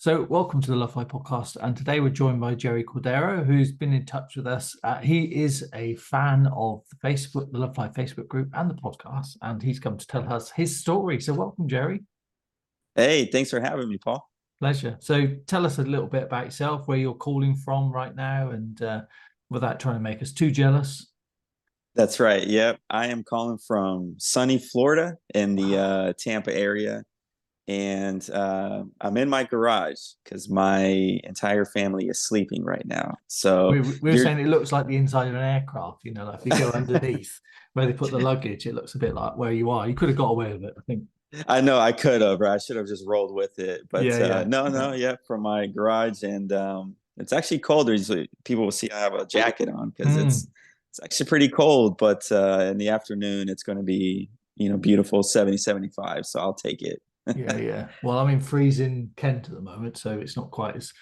So, welcome to the Lovefly Podcast. And today we're joined by Jerry Cordero, who's been in touch with us. He is a fan of the Lovefly Facebook group and the podcast, and he's come to tell us his story. So, welcome, Jerry. Hey, thanks for having me, Paul. Pleasure. So, tell us a little bit about yourself, where you're calling from right now, and without trying to make us too jealous. That's right. Yep. I am calling from sunny Florida in the Tampa area. And I'm in my garage because my entire family is sleeping right now. So We were you're, saying it looks like the inside of an aircraft, like if you go underneath where they put the luggage, it looks a bit like where you are. You could have got away with it, I think. I know I could have, or I should have just rolled with it. But Yeah. no, yeah, from my garage. And it's actually colder. Usually people will see I have a jacket on because it's actually pretty cold. But in the afternoon, it's going to be, beautiful 70, 75. So I'll take it. Yeah. Well, I'm in freezing Kent at the moment, so it's not quite as.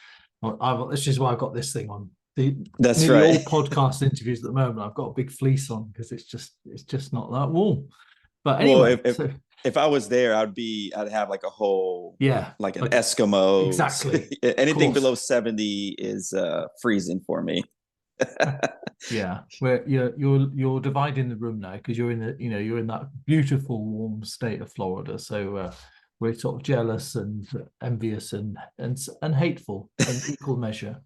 This is why I've got this thing on. That's Nearly all right. podcast interviews at the moment, I've got a big fleece on because it's just not that warm. But Well, anyway, so if I was there, I'd have like a whole yeah, like an like Eskimo. exactly, of Anything course. below 70 is freezing for me. Yeah, where you're dividing the room now because you're in that beautiful warm state of Florida. So we're sort of jealous and envious and hateful in equal measure.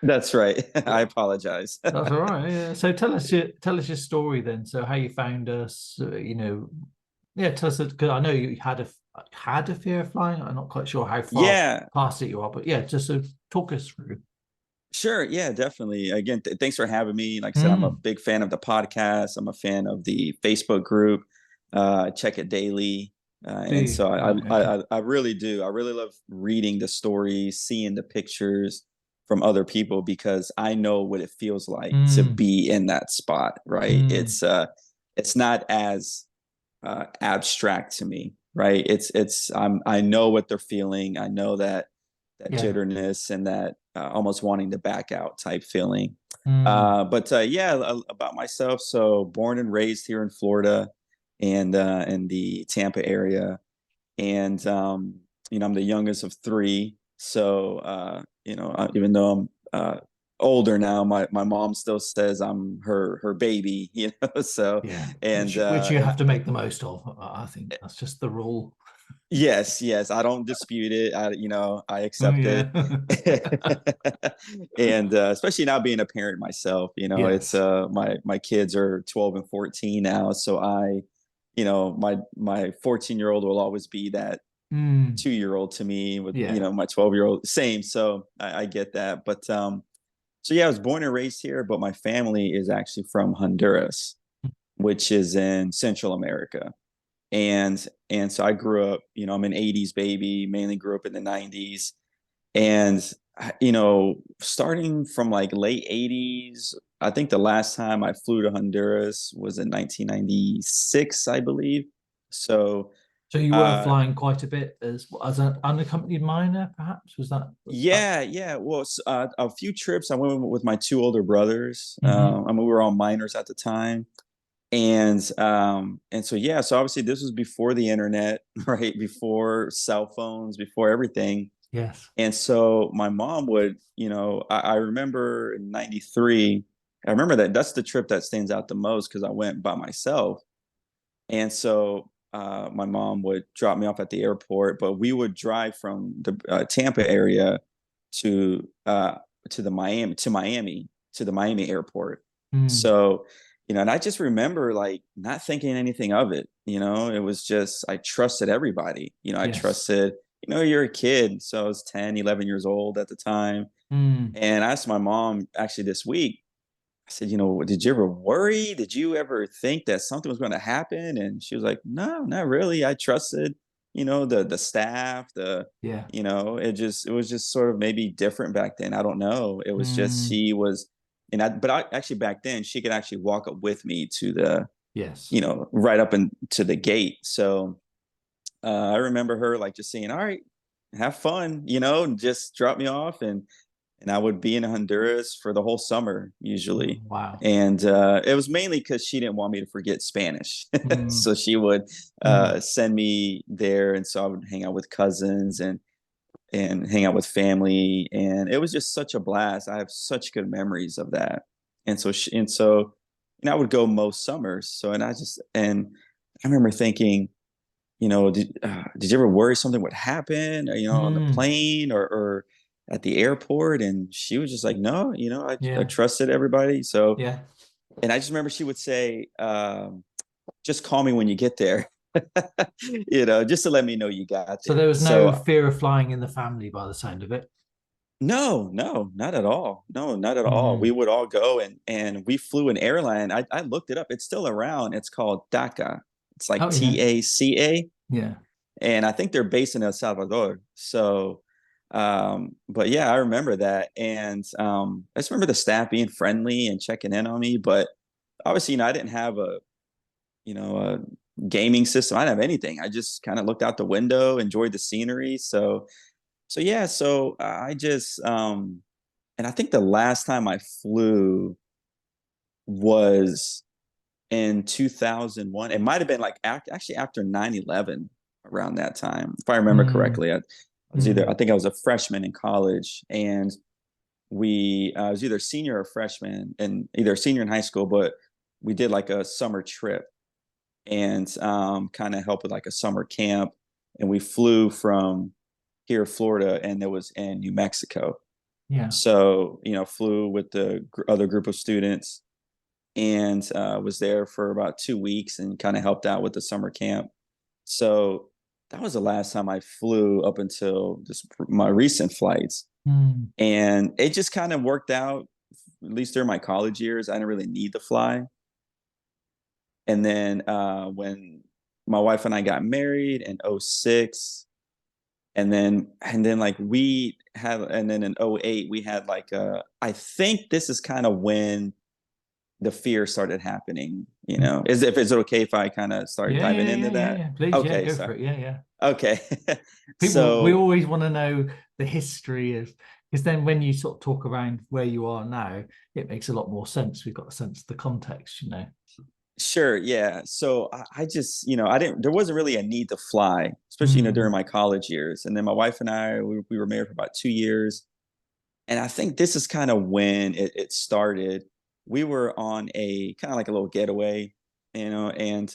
That's right. I Yeah. apologize. That's all right. Yeah. So tell us your story then. So how you found us, yeah, tell us because I know you had a fear of flying. I'm not quite sure how far Yeah, past it you are, but yeah, just so talk us through. sure. Yeah, definitely. Again, thanks for having me. Like I said, I'm a Mm. big fan of the podcast. I'm a fan of the Facebook group. I check it daily. And See, so right, okay. I really do. I really love reading the stories, seeing the pictures from other people because I know what it feels like to Mm, be in that spot, right? mm, It's not as abstract to me, right? I know what they're feeling. I know that yeah. jitterness and that almost wanting to back out type feeling. Mm, But yeah, about myself. So born and raised here in Florida and in the Tampa area. And, I'm the youngest of three. So, even though I'm older now, my mom still says I'm her baby, so, yeah. and, Which you have to make the most of. I think that's just the rule. yes, I don't dispute it. I Oh accept it. yeah. And especially now being a parent myself, it's Yes. my kids are 12 and 14 now, so my 14-year-old will always be that Mm, 2-year-old to me with yeah. my 12-year-old same. So I get that. But so yeah, I was born and raised here, but my family is actually from Honduras, which is in Central America. And so I grew up, I'm an 80s baby, mainly grew up in the 90s. And starting from like late 80s, I think the last time I flew to Honduras was in 1996, I believe. So So you were uh flying quite a bit as an unaccompanied minor, perhaps? Was that? yeah. Well, a few trips I went with my two older brothers. Hmm. I mean, we were all minors at the time. And so yeah, so obviously this was before the internet, right? Before cell phones, before everything. Yes. And so my mom would, I remember in 93, I remember that's the trip that stands out the most because I went by myself. And so my mom would drop me off at the airport, but we would drive from the Tampa area to to the Miami airport. Mm, So, and I just remember like not thinking anything of it. It was just I trusted everybody. I yes. trusted. You're a kid, so I was 10, 11 years old at the time, Mm, and I asked my mom actually this week. I said, did you ever worry? Did you ever think that something was going to happen? And she was like, no, not really. I trusted, the staff, yeah. it was just sort of maybe different back then. I don't know. It was just Mm, she was, but I actually back then she could actually walk up with me to the, yes. right up into the gate. So I remember her like just saying, "All right, have fun," and just drop me off, and I would be in Honduras for the whole summer usually. Wow. And it was mainly because she didn't want me to forget Spanish, Mm, so she would mm, send me there, and so I would hang out with cousins, and hang out with family. And it was just such a blast. I have such good memories of that. And so, I would go most summers. So, and I remember thinking, did you ever worry something would happen, on the plane or at the airport? And she was just like, no, I trusted everybody. So, Yeah. and I just remember she would say, just call me when you get there, just to let me know you got there. So there was no fear of flying in the family by the sound of it. No, not at all. No, not at all. We would all go and we flew an airline. I looked it up. It's still around. It's called DACA. It's like TACA. Yeah. And I think they're based in El Salvador. So, but yeah, I remember that. And I just remember the staff being friendly and checking in on me. But obviously, I didn't have a gaming system. I didn't have anything. I just kind of looked out the window, enjoyed the scenery. So yeah, I just and I think the last time I flew was in 2001. It might have been like actually after 9/11, around that time, if I remember correctly. I think I was a freshman in college, and I was either senior or freshman, and either senior in high school, but we did like a summer trip and kind of helped with like a summer camp, and we flew from here, Florida, and it was in New Mexico. Yeah. So, flew with the other group of students and was there for about 2 weeks and kind of helped out with the summer camp. So that was the last time I flew up until my recent flights. And it just kind of worked out, at least during my college years. I didn't really need to fly. And then when my wife and I got married in 2006, and then like we had, and then in 2008 we had like I think this is kind of when the fear started happening. Is it okay if I kind of start diving into that? Yeah. Please, okay, go for it. Yeah. Okay. We always want to know the history of, because then when you sort of talk around where you are now, it makes a lot more sense. We've got a sense of the context, Sure. Yeah. So I just, there wasn't really a need to fly, especially, during my college years. And then my wife and I, we were married for about 2 years. And I think this is kind of when it started. We were on a kind of like a little getaway, and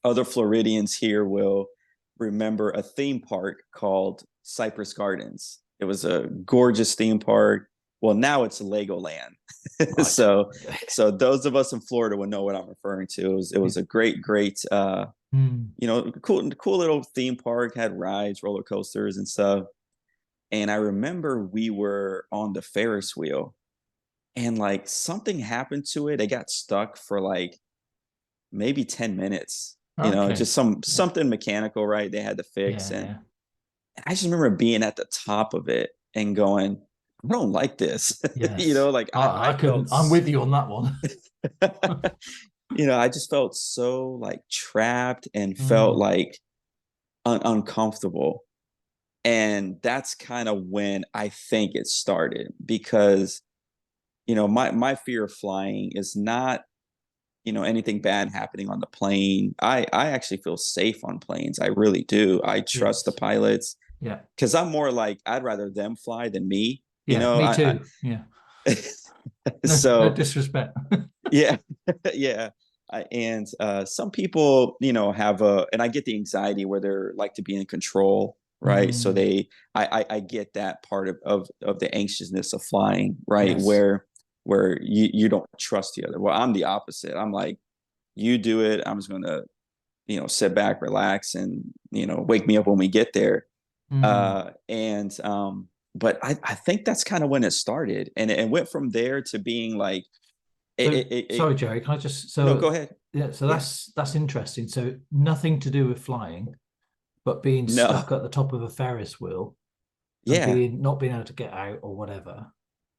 other Floridians here will remember a theme park called Cypress Gardens. It was a gorgeous theme park. Well, now it's Legoland. So those of us in Florida would know what I'm referring to. It was a great, cool little theme park, had rides, roller coasters and stuff. And I remember we were on the Ferris wheel and like something happened to it. It got stuck for like maybe 10 minutes, just something mechanical, right? They had to fix. And I just remember being at the top of it and going, I don't like this. Yes. Like I'm with you on that one. I just felt so like trapped and felt like uncomfortable. And that's kind of when I think it started, because, my fear of flying is not, anything bad happening on the plane. I actually feel safe on planes. I really do. I trust the pilots. Yeah. Because I'm more like, I'd rather them fly than me. Me too. Yeah. So no disrespect. Yeah. Yeah. And some people, have and I get the anxiety where they're like to be in control, right? So I get that part of the anxiousness of flying, right? Yes. Where you don't trust the other. Well, I'm the opposite. I'm like, you do it. I'm just going to, sit back, relax, and, wake me up when we get there. But I think that's kind of when it started, and it went from there to being like, sorry, Jerry, can I just, no, go ahead. Yeah. So that's interesting. So nothing to do with flying, but being stuck at the top of a Ferris wheel, and not being able to get out or whatever.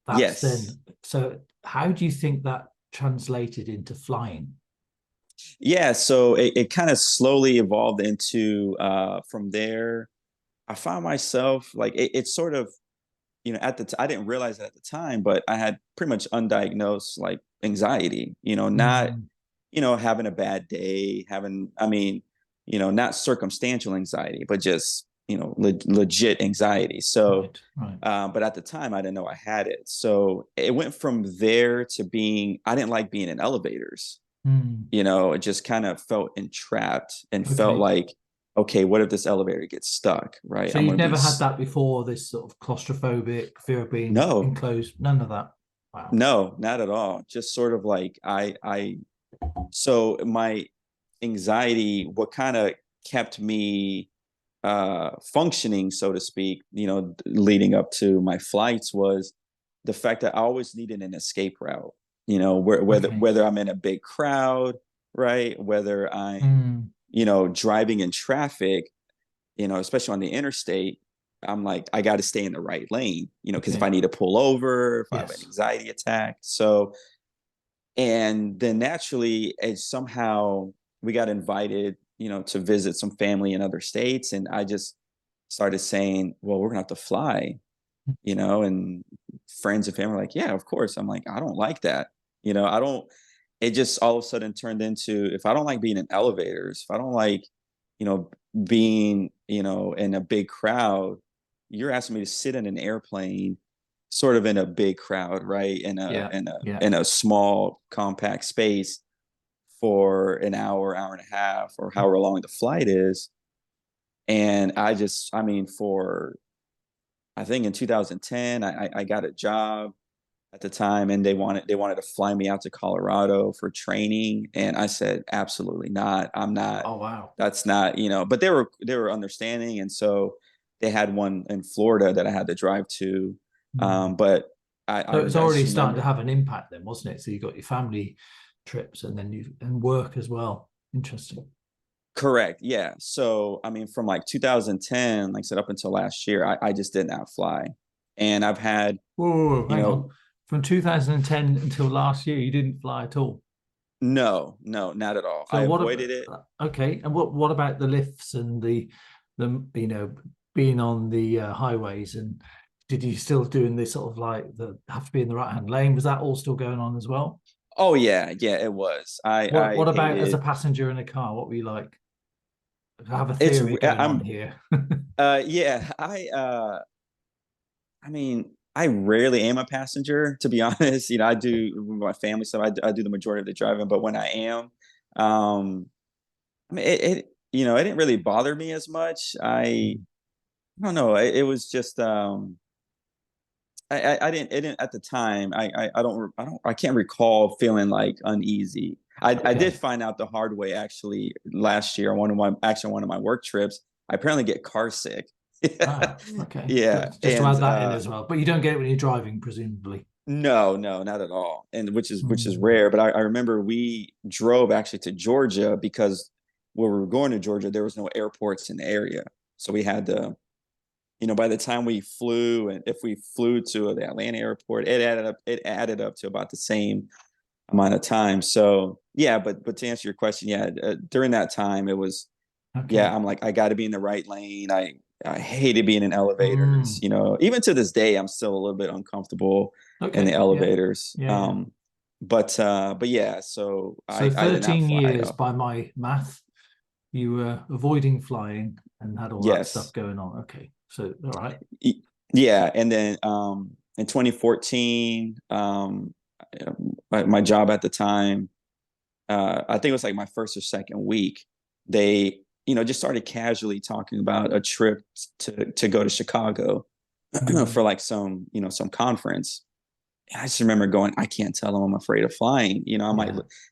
That's then. So how do you think that translated into flying? Yeah. So it kind of slowly evolved into, from there, I found myself like, it's sort of, I didn't realize it at the time, but I had pretty much undiagnosed like anxiety, not, having a bad day, not circumstantial anxiety, but just legit anxiety. So, right. but at the time I didn't know I had it. So it went from there to being, I didn't like being in elevators. It just kind of felt entrapped and felt Okay. like, okay, what if this elevator gets stuck? Right. So I'm you've going to be, never had that before, this sort of claustrophobic fear of being no, enclosed? None of that. Wow. no, not at all. Just sort of like, so my anxiety, what kind of kept me functioning, so to speak, leading up to my flights, was the fact that I always needed an escape route. Okay. Whether I'm in a big crowd, right? Whether I'm, driving in traffic, especially on the interstate, I'm like, I got to stay in the right lane, because if Okay. I need to pull over, if I have an Yes. anxiety attack. So, and then naturally, somehow we got invited, to visit some family in other states. And I just started saying, well, we're gonna have to fly, and friends and family were like, yeah, of course. I'm like, I don't like that. I don't, it just all of a sudden turned into, if I don't like being in elevators, if I don't like, being, in a big crowd, you're asking me to sit in an airplane sort of in a big crowd, right? Yeah. Yeah. In a small compact space for an hour, hour and a half, or however long the flight is. And I mean, I think in 2010, I got a job at the time, and they wanted to fly me out to Colorado for training, and I said, absolutely not. I'm not. Oh, wow. That's not, But they were understanding, and so they had one in Florida that I had to drive to. But So I it's just already starting to remember. have an impact then, wasn't it? So you got your family trips and then and work as well. Interesting. Correct. Yeah. So, I mean, from like 2010, like I said, up until last year, I just did not fly. And I've had, Whoa, you hang know, on. From 2010 until last year, you didn't fly at all. no, no, not at all. I So what avoided about, it. okay, and what about the lifts and the being on the highways, and did you still doing this sort of like the have to be in the right hand lane? Was that all still going on as well? Oh yeah, yeah, it was. I What about as a hated passenger in a car? What were you like? I have a it's theory going on I'm here. yeah, I mean, I rarely am a passenger, to be honest. I do with my family stuff. I do the majority of the driving, but when I am, um, I mean, it didn't really bother me as much. I don't know. It was just, I didn't, it didn't at the time. I can't recall feeling like uneasy. I did Okay. find out the hard way actually last year on one of my work trips. I apparently get car sick. Ah, okay. Yeah. Good. Just to And add that in as well. But you don't get it when you're driving, presumably. no, no, not at all. And which is Mm. rare. But I remember we drove actually to Georgia because where we were going to Georgia, there was no airports in the area. So we had to, by the time we flew, and if we flew to the Atlanta airport, it added up to about the same amount of time. So yeah, but to answer your question, yeah, during that time it was, yeah, Okay. I'm like, I got to be in the right lane. I hated being in elevators. Mm. Even to this day, I'm still a little bit uncomfortable in the Okay. Yeah. elevators. Yeah. Yeah. But yeah, so So I did not 13 fly years though. by my math, you were avoiding flying and had all that stuff Yes. going on. Okay. So, all right. Yeah, and then in 2014, my job at the time, I think it was like my first or second week, they just started casually talking about a trip to go to Chicago for Mm. like some conference. And I just remember going, I can't tell them I'm afraid of flying. Yeah.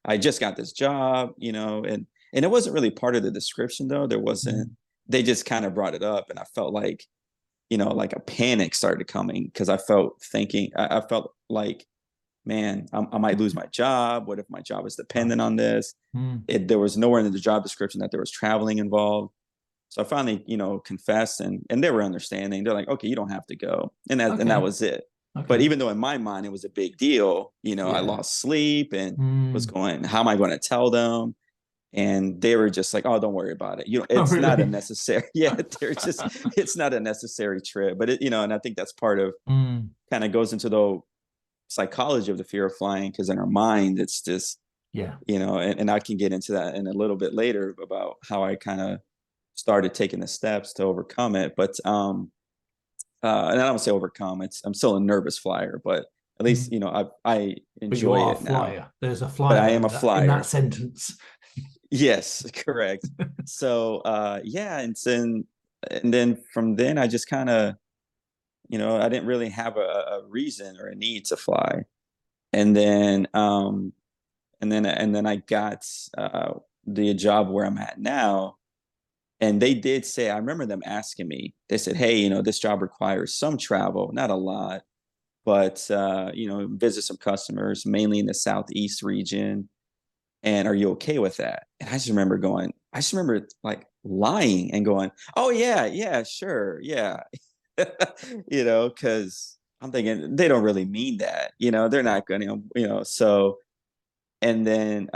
I just got this job, and it wasn't really part of the description though. There wasn't. Mm. They just kind of brought it up, and I felt like, like a panic started coming because I felt like, man, I might lose my job. What if my job is dependent Right. on this? Mm. There was nowhere in the job description that there was traveling involved. So I finally, confessed, and they were understanding. They're like, okay, you don't have to go. And that Okay. was it. But Okay. even though in my mind it was a big deal, I Yeah. lost sleep and was Mm. going, how am I going to tell them? And they were just like, oh, don't worry about it. Oh, It's not a really? necessary, yeah, it's not a necessary trip. But and I think that's part of, Mm. kind of goes into the psychology of the fear of flying, because in our mind, it's just, Yeah. and I can get into that in a little bit later about how I kind of started taking the steps to overcome it. But and I don't say overcome. I'm still a nervous flyer, but at least I But you enjoy are a it now. flyer. There's a But I flyer am a in that flyer. sentence. Yes, correct. So yeah, and then from then I just kind of, I didn't really have a reason or a need to fly. And then I got the job where I'm at now. And they did say, I remember them asking me, they said, hey, this job requires some travel, not a lot, but visit some customers, mainly in the Southeast region. And are you okay with that? And I just remember like lying and going, oh yeah, sure. Yeah. Cause I'm thinking they don't really mean that, they're not going to, so, and then,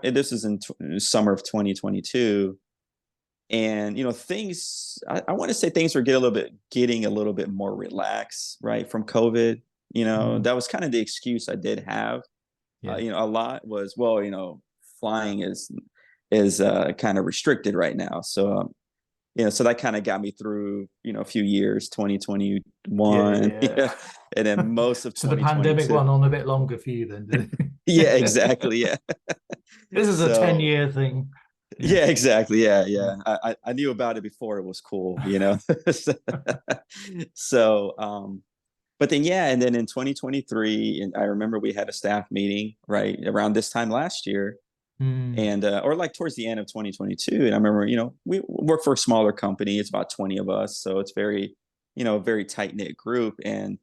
this is in summer of 2022. And, things, I want to say things were getting a little bit more relaxed, right. From COVID, that was kind of the excuse I did have. Yeah. A lot was, well, flying is kind of restricted right now. So, so that kind of got me through, a few years, 2021, Yeah. and then most of So the pandemic 2022. went on a bit longer for you then, did Yeah, it? exactly. Yeah. This is a So 10-year thing. Yeah. yeah, exactly. Yeah, Yeah. yeah. I knew about it before it was cool, So, but then yeah, and then in 2023, and I remember we had a staff meeting right around this time last year, Mm. and or like towards the end of 2022. And I remember, we work for a smaller company. It's about 20 of us, so it's very, very tight knit group. And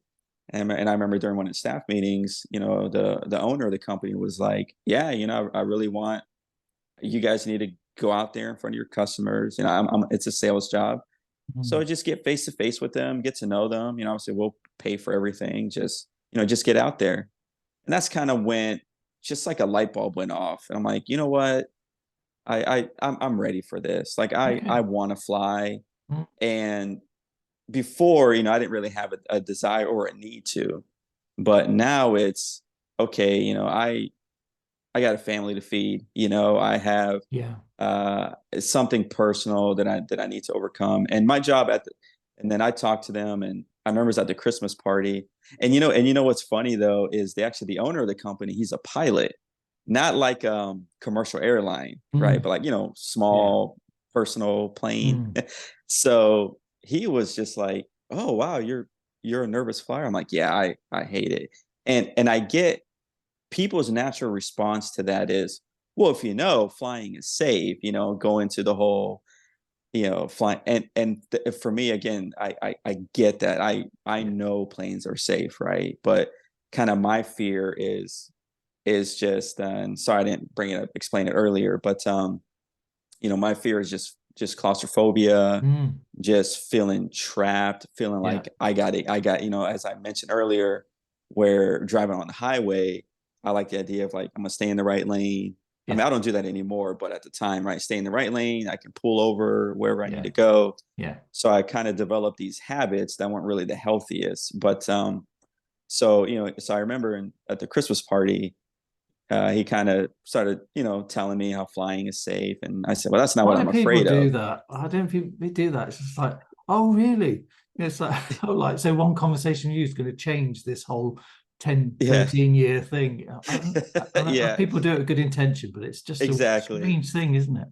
I remember during one of the staff meetings, the owner of the company was like, yeah, I really want you guys need to go out there in front of your customers. It's a sales job. So Mm. just get face to face with them, get to know them. Obviously we'll pay for everything. Just get out there. And that's kind of when just like a light bulb went off. And I'm like, you know what? I'm ready for this. Like I Okay. want to fly. Mm. And before, I didn't really have a desire or a need to. But now it's okay, I got a family to feed. I have Yeah. something personal that I need to overcome. And my job and then I talked to them, and I remember it was at the Christmas party. And what's funny though is the owner of the company, he's a pilot, not like commercial airline, right? Mm. But like, Yeah. small personal plane. Mm. So he was just like, oh wow, you're a nervous flyer. I'm like, yeah, I hate it. And I get people's natural response to that is, well, if flying is safe, go into the whole, flying. And for me, again, I get that. I Yeah. know planes are safe, right? But kind of my fear is just, and sorry I didn't explain it earlier, but my fear is just claustrophobia, Mm. just feeling trapped, feeling Yeah. like as I mentioned earlier, where driving on the highway, I like the idea of like, I'm gonna stay in the right lane. I mean, Yeah. I don't do that anymore, but at the time, right, stay in the right lane, I can pull over wherever I need Yeah. to go. Yeah. So I kind of developed these habits that weren't really the healthiest. But so I remember at the Christmas party, he kind of started, telling me how flying is safe. And I said, well, that's not Why what do I'm people afraid do of. that? I don't think they do that. It's just like, oh, really? It's like, oh, like, so one conversation you is going to change this whole 10, Yeah. 13-year thing. Yeah, People do it with good intention, but it's just a exactly. strange thing, isn't it?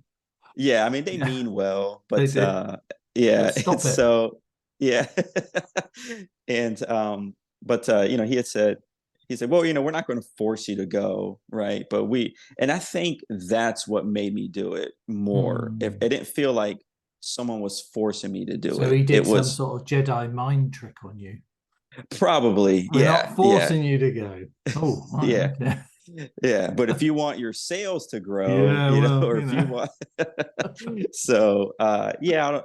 Yeah, I mean they Yeah, mean well, they but do. yeah, But and stop it. so yeah. And but he said, well, we're not going to force you to go, right? But and I think that's what made me do it more. If Hmm. it didn't feel like someone was forcing me to do So it, he it did some was sort of Jedi mind trick on you. probably, We're not yeah, forcing you to go. Oh, right, yeah. okay. Yeah, but if you want your sales to grow, Yeah, well, or if you want, so yeah,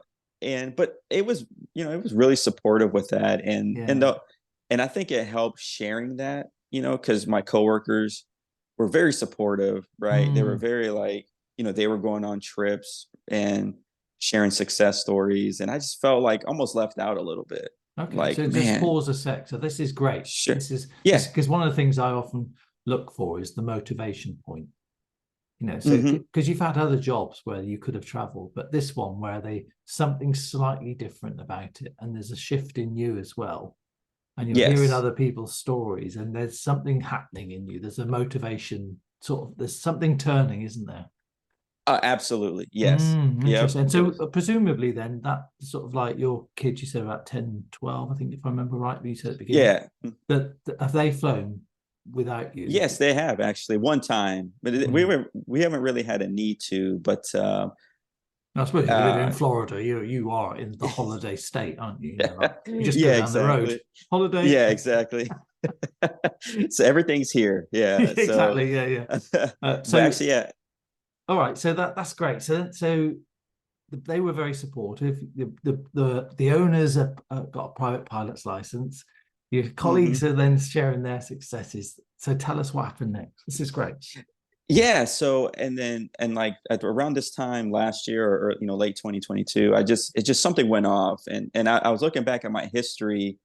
but it was really supportive with that, Yeah. and I think it helped sharing that, because my coworkers were very supportive, right? They were Hmm. very like, they were going on trips and sharing success stories, and I just felt like almost left out a little bit, Okay, like, so just man, pause a sec. So this is great. sure, This is yeah, because one of the things I often look for is the motivation point. So because you've had other jobs where you could have traveled, but this one where something slightly different about it, and there's a shift in you as well, and you're hearing other people's stories, and there's something happening in you. There's a motivation, there's something turning, isn't there? Absolutely. Yes. Interesting. And so presumably then that sort of like your kids, you said about 10, 12, I think, if I remember right, you said at the beginning. Yeah. That have they flown without you? Yes, they have actually one time, but we haven't really had a need to, but I suppose if you live in Florida, you are in the holiday state, aren't you? You just go down the road. Holiday. Yeah, exactly. So everything's here. Yeah. Exactly. Yeah. So actually, yeah. All right. So that's great. So they were very supportive. The owners have got a private pilot's license. Your colleagues are then sharing their successes. So tell us what happened next. This is great. Yeah. So and like at around this time last year, or late 2022, it just something went off, and I was looking back at my history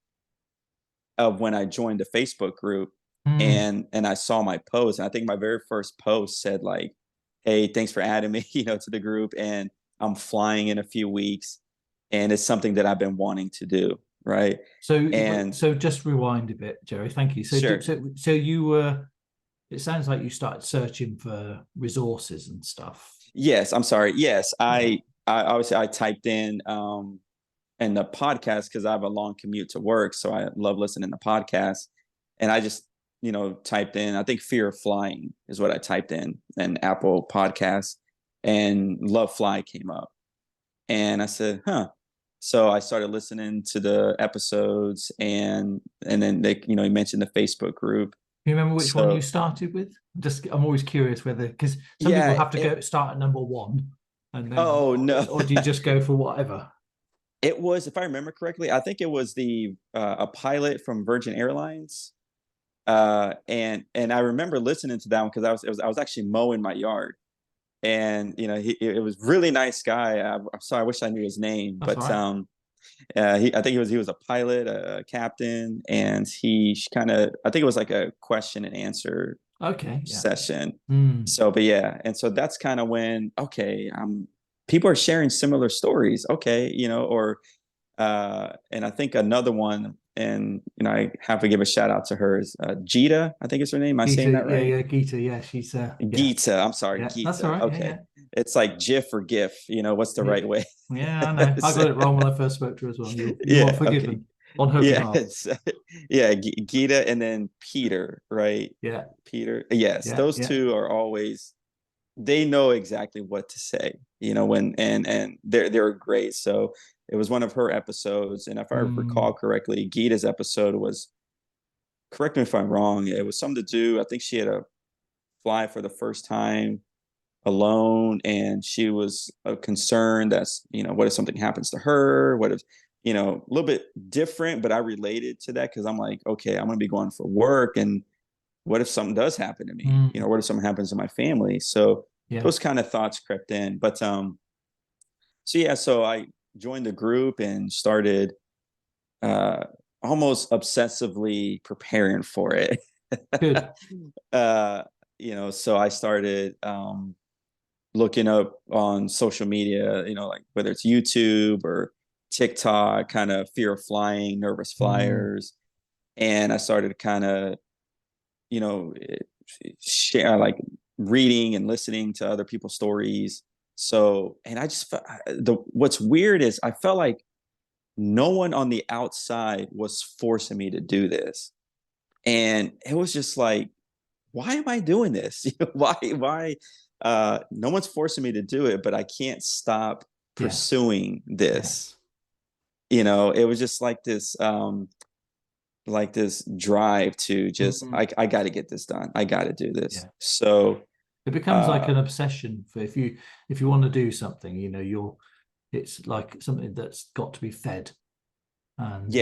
of when I joined the Facebook group, and I saw my post, and I think my very first post said like, "Hey, thanks for adding me, to the group, and I'm flying in a few weeks, and it's something that I've been wanting to do." Right. So just rewind a bit, Jerry. Thank you. So sure. So you were. It sounds like you started searching for resources and stuff. Yes, I'm sorry. Yes, I obviously I typed in the podcast because I have a long commute to work, so I love listening to podcasts, and I just typed in, I think, fear of flying is what I typed in Apple Podcasts, and Lovefly came up, and I said, huh. So I started listening to the episodes, and then they he mentioned the Facebook group. You remember which one you started with? I'm always curious whether, because some people have to start at number one, and then no, or do you just go for whatever? It was, if I remember correctly, I think it was a pilot from Virgin Airlines, and I remember listening to that one because I was actually mowing my yard, and it was really nice guy. I'm sorry, I wish I knew his name, That's but right. I think he was a pilot, a captain, and he kind of, I think it was like a question and answer session. So, but yeah, and so that's kind of when people are sharing similar stories. Or and I think another one, and I have to give a shout out to her, is Jita, I think is her name. Am I saying that right? Yeah, Gita. Yeah, she's Gita. I'm sorry, yeah, Gita. That's all right. Okay, yeah. It's like GIF or GIF. What's the right way? Yeah, I know. I got it wrong when I first spoke to her as well. You are forgiven on her behalf. Gita, and then Peter, right? Yeah, Peter. Yes, those two are always. They know exactly what to say. When and they're great. So it was one of her episodes, and if I recall correctly, Gita's episode was. Correct me if I'm wrong. It was something to do. I think she had to fly for the first time alone, and she was concerned that what if something happens to her, what if a little bit different, but I related to that because I'm like, okay, I'm gonna be going for work, and what if something does happen to me, what if something happens to my family? So those kind of thoughts crept in, but so I joined the group and started almost obsessively preparing for it. Good. So I started looking up on social media, like whether it's YouTube or TikTok, kind of fear of flying, nervous flyers. And I started kind of, share, like reading and listening to other people's stories. So, and I just felt what's weird is I felt like no one on the outside was forcing me to do this. And it was just like, why am I doing this? Why no one's forcing me to do it, but I can't stop pursuing this. It was just like this drive to just I got to get this done. I got to do this. So it becomes like an obsession for if you want to do something, it's like something that's got to be fed. And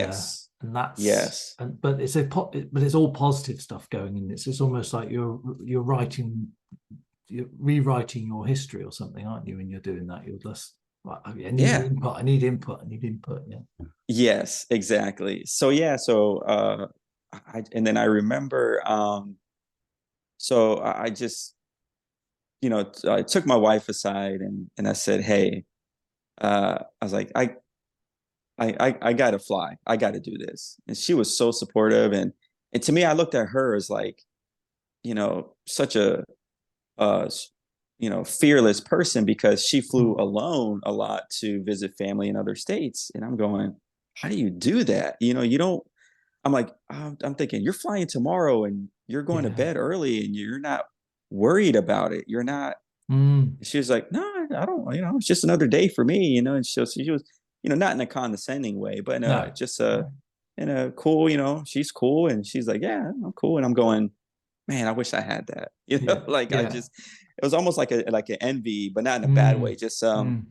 and that's but it's all positive stuff going in. It's almost like you're rewriting your history or something, aren't you? When you're doing that, you're just like, I need input. Yes, exactly. So and then I remember so I just I took my wife aside and I said, hey, I was like, I gotta fly. I gotta do this. And she was so supportive. And to me, I looked at her as like, such a, uh, fearless person because she flew alone a lot to visit family in other states. And I'm going, how do you do that? You don't, I'm like, I'm thinking you're flying tomorrow and you're going to Yeah. bed early and you're not worried about it. You're not, she was like, no, I don't, it's just another day for me, and she was, not in a condescending way, but in a, No. just in a cool, she's cool. And she's like, yeah, I'm cool. And I'm going, man, I wish I had that, Yeah. like Yeah. it was almost like an envy, but not in a bad way. Mm. Just, Mm.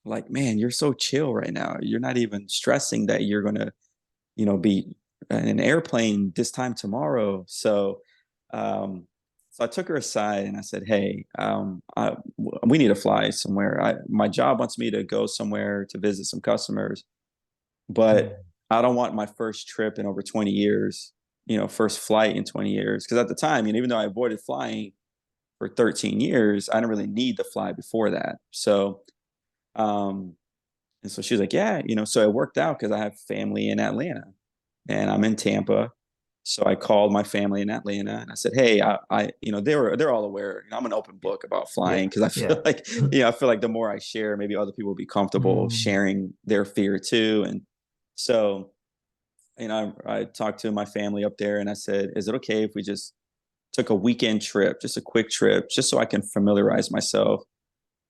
like, man, you're so chill right now. You're not even stressing that you're going to, be in an airplane this time tomorrow. Um, so I took her aside and I said, hey, we need to fly somewhere. My job wants me to go somewhere to visit some customers, Mm. but I don't want my first trip in over 20 years, first flight in 20 years. Cause at the time, even though I avoided flying for 13 years, I didn't really need to fly before that. Um, and so she was like, yeah, so it worked out because I have family in Atlanta and I'm in Tampa. So I called my family in Atlanta and I said, hey, they're all aware. I'm an open book about flying Yeah. because I feel Yeah. like, the more I share, maybe other people will be comfortable Mm. sharing their fear too. And so, I talked to my family up there and I said, is it okay if we just took a weekend trip, just a quick trip, just so I can familiarize myself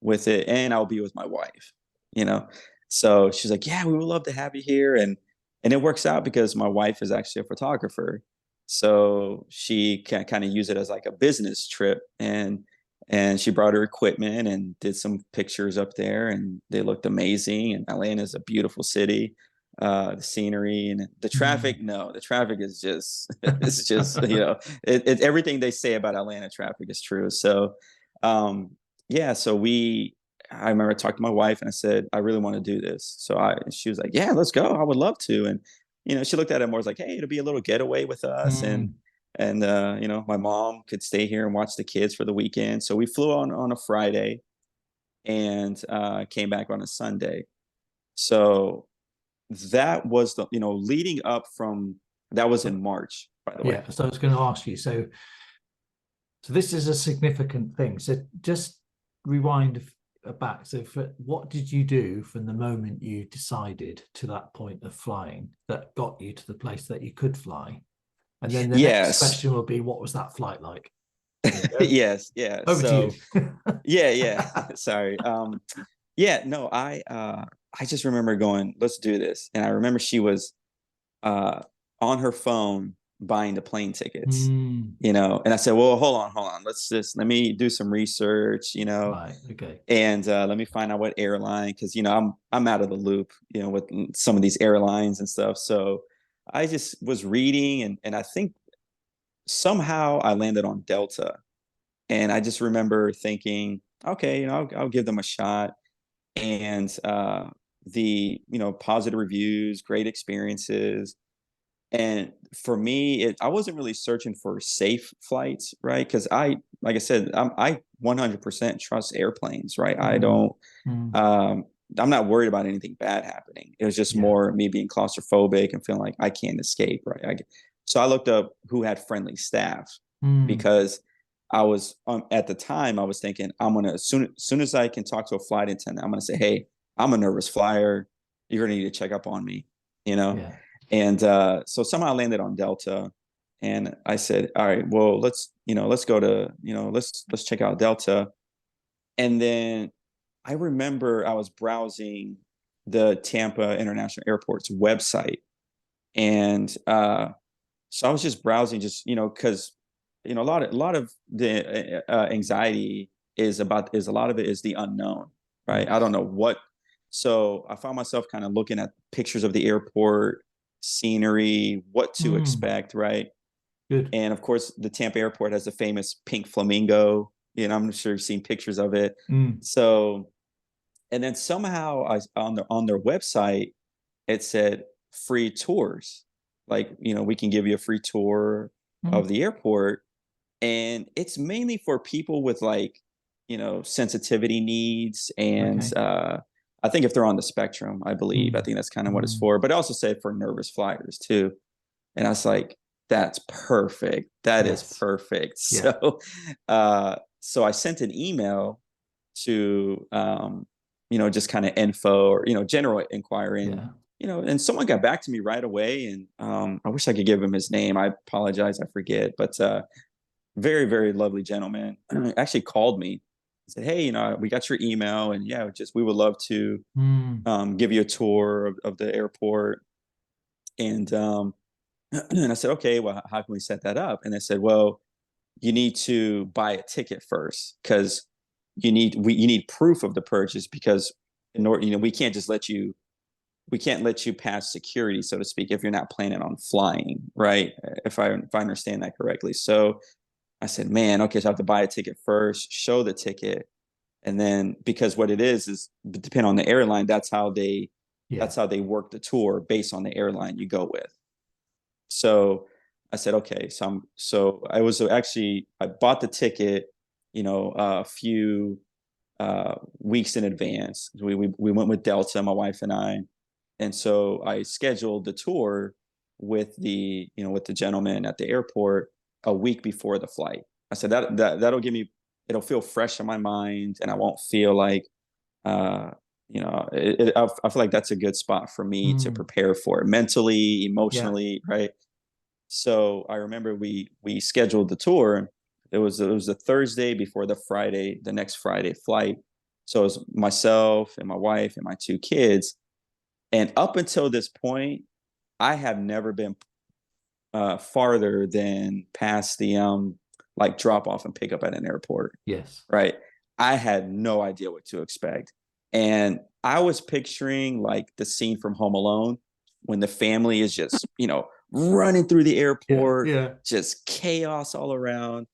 with it and I'll be with my wife, you know? So she's like, yeah, we would love to have you here. And it works out because my wife is actually a photographer. So she can kind of use it as like a business trip. And she brought her equipment and did some pictures up there and they looked amazing. And Atlanta is a beautiful city. The scenery and the Mm. traffic, no, the traffic is just, it's just, everything they say about Atlanta traffic is true. So, um, yeah, so I remember I talked to my wife and I said, I really want to do this. She was like, yeah, let's go. I would love to. And, she looked at it more as like, hey, it'll be a little getaway with us. Mm. And my mom could stay here and watch the kids for the weekend. So we flew on a Friday and came back on a Sunday. So that was leading up from, that was in March, by the way. Yeah. So I was going to ask you. So this is a significant thing. So just rewind back. So what did you do from the moment you decided to that point of flying that got you to the place that you could fly? And then the next Yes. question will be, what was that flight like? There you go. Yes. Yeah. Over to So you. yeah. Sorry. Yeah, no, I just remember going, let's do this. And I remember she was uh on her phone buying the plane tickets, Mm. and I said, well, hold on. Let me do some research, Right. Okay. and let me find out what airline, because I'm out of the loop, with some of these airlines and stuff. So I just was reading and I think somehow I landed on Delta. And I just remember thinking, okay, I'll give them a shot and the positive reviews, great experiences. And for me, I wasn't really searching for safe flights, right? Because like I said, I 100% trust airplanes, right? I Mm. don't, Mm. um, I'm not worried about anything bad happening. It was just Yeah. more me being claustrophobic and feeling like I can't escape, right? So I looked up who had friendly staff Mm. because I was at the time I was thinking I'm gonna soon as I can talk to a flight attendant, I'm gonna say, hey, I'm a nervous flyer. You're gonna need to check up on me, you know. Yeah. And so somehow I landed on Delta, and I said, all right, well let's go to let's check out Delta. And then I remember I was browsing the Tampa International Airport's website, and so I was just browsing, just because a lot of the anxiety is a lot of it is the unknown, right? I don't Yes. know what. So I found myself kind of looking at pictures of the airport, scenery, what to Mm. expect, right? Good. And of course, the Tampa airport has a famous pink flamingo. I'm sure you've seen pictures of it. Mm. So, and then somehow on their website it said free tours, like we can give you a free tour Mm. of the airport, and it's mainly for people with like sensitivity needs. And Okay. I think if they're on the spectrum, I believe, I Mm. think that's kind of what it's Mm. for. But I also say for nervous flyers too. And I was like, that's perfect. That is Yes. perfect. Yeah. So I sent an email to, just kind of info or, general inquiring, Yeah. and someone got back to me right away. And I wish I could give him his name. I apologize. I forget. But very, very lovely gentleman actually called me and said, hey, we got your email, and yeah, we would love to Mm. give you a tour of the airport. And and I said, okay, well, how can we set that up? And they said, well, you need to buy a ticket first, because you need proof of the purchase, because in order, we can't let you pass security, so to speak, if you're not planning on flying, right? If I understand that correctly. So I said, man, okay, so I have to buy a ticket first, show the ticket, and then, because what it is depending on the airline, Yeah. that's how they work the tour based on the airline you go with. So I said, okay. So I bought the ticket, a few weeks in advance. We went with Delta, my wife and I, and so I scheduled the tour with the gentleman at the airport a week before the flight. I said that'll it'll feel fresh in my mind, and I won't feel like uh, I feel like that's a good spot for me to Mm. prepare for it mentally, Yeah. emotionally, right? So I remember we scheduled the tour. It was a Thursday before the next Friday flight. So it was myself and my wife and my two kids. And up until this point, I have never been farther than past the like drop off and pick up at an airport. Yes. Right. I had no idea what to expect. And I was picturing like the scene from Home Alone when the family is just, running through the Yeah. airport, Yeah. just chaos all around.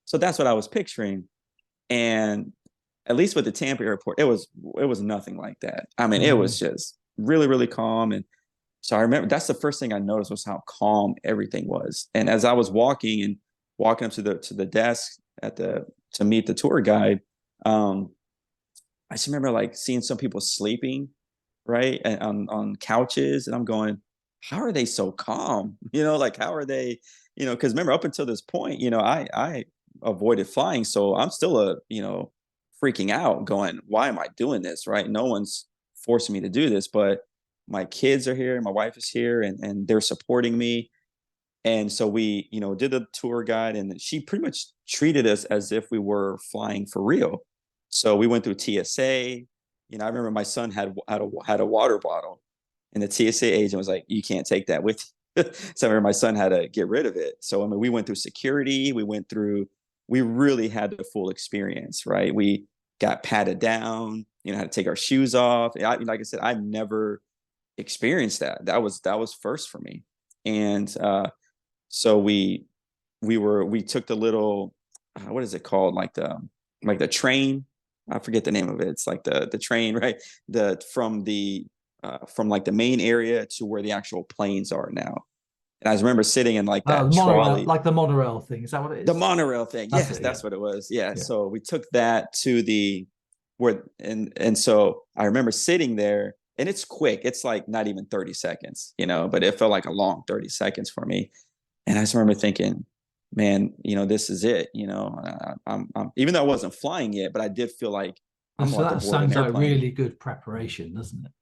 So that's what I was picturing. And at least with the Tampa airport, it was nothing like that. I mean, it was Mm. just really, really calm. And so I remember that's the first thing I noticed was how calm everything was. And as I was walking up to the desk to meet the tour guide, um, I just remember like seeing some people sleeping, right, on couches, and I'm going, how are they so calm? Like how are they? Because remember up until this point, I avoided flying, so I'm still freaking out, going, why am I doing this? Right? No one's forcing me to do this, but my kids are here, my wife is here, and they're supporting me. And so we, did a tour guide, and she pretty much treated us as if we were flying for real. So we went through TSA. I remember my son had a water bottle, and the TSA agent was like, "You can't take that with you." So I remember my son had to get rid of it. So I mean, we went through security. We really had the full experience, right? We got patted down. Had to take our shoes off. Like I said, I've never experienced that. That was first for me. And so we took the little what is it called, like the train. I forget the name of it. It's like the train, right? The from like the main area to where the actual planes are now. And I remember sitting in like The that monorail, trolley, like the monorail thing. Is that what it the is? monorail thing. That's Yes, it. Yeah. that's what it was. Yeah. Yeah. So we took that to the where and so I remember sitting there, and it's quick. It's like not even 30 seconds, but it felt like a long 30 seconds for me. And I just remember thinking, man, this is it. Even though I wasn't flying yet, but I did feel like And I'm so about to that board an sounds like airplane. really good preparation, doesn't it?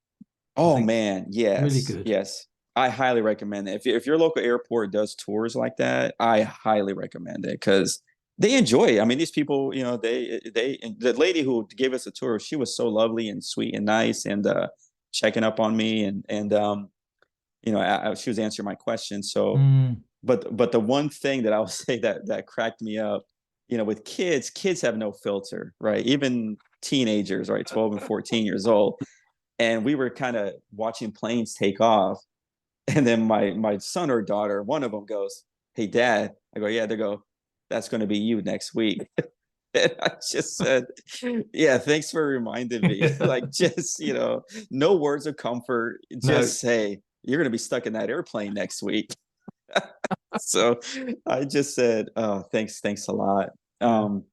I Oh think man, really yes, good. yes. I highly recommend it. If your local airport does tours like that, I highly recommend it, because they enjoy it. I mean, these people, the lady who gave us a tour, she was so lovely and sweet and nice, and checking up on me, and she was answering my questions. So, Mm. but the one thing that I will say that cracked me up, with kids have no filter, right? Even teenagers, right, 12 and 14 years old, and we were kind of watching planes take off, and then my son or daughter, one of them goes, "Hey, Dad." I go, "Yeah." They go, "That's going to be you next week." And I just said, "Yeah, thanks for reminding me." Like, just no words of comfort. No, Just say you're going to be stuck in that airplane next week. So I just said, "Oh, thanks a lot." yeah. Um,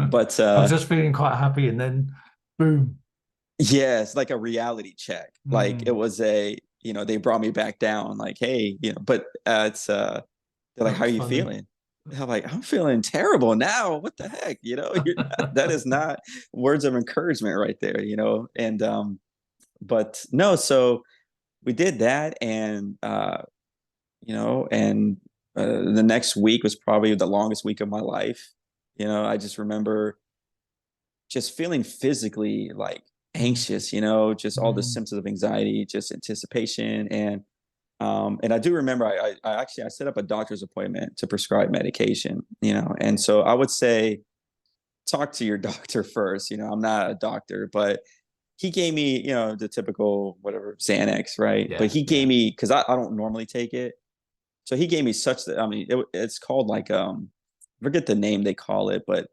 But I was just feeling quite happy, and then boom. yeah, it's like a reality check. Like it Mm. was they brought me back down, like, hey, but they're like, That how are was you funny. feeling? I'm like, I'm feeling terrible now. What the heck? That is not words of encouragement right there, And but no, so we did that, and the next week was probably the longest week of my life. I just remember just feeling physically like Mm, anxious, just all the mm, symptoms of anxiety, just anticipation. And I do remember I set up a doctor's appointment to prescribe medication, and so I would say talk to your doctor first. I'm not a doctor, but he gave me, the typical whatever Xanax, right? But yeah, he gave yeah. me, because I don't normally take it. So he gave me such that, I mean, it's called like, I forget the name they call it, but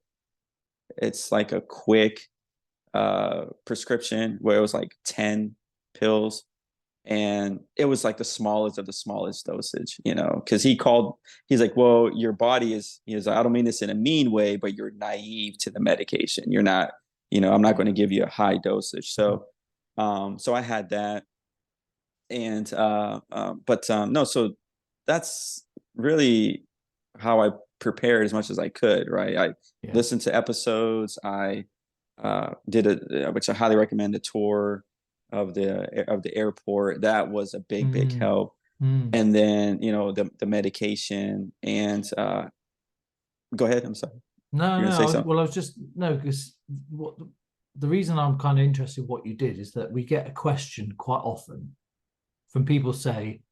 it's like a quick prescription where it was like 10 pills, and it was like the smallest of the smallest dosage, because he's like, well, your body is like, I don't mean this in a mean way, but you're naive to the medication. You're not, I'm not going to give you a high dosage. So I had that. And but no, so that's really how I prepared as much as I could, right? I Yeah. listened to episodes. I did which I highly recommend, a tour of the airport. That was a big Mm, help. mm. And then the medication. And go ahead. I'm sorry. No, You're no. gonna say something. Well, I was just no, because what the reason I'm kind of interested in what you did is that we get a question quite often from people say,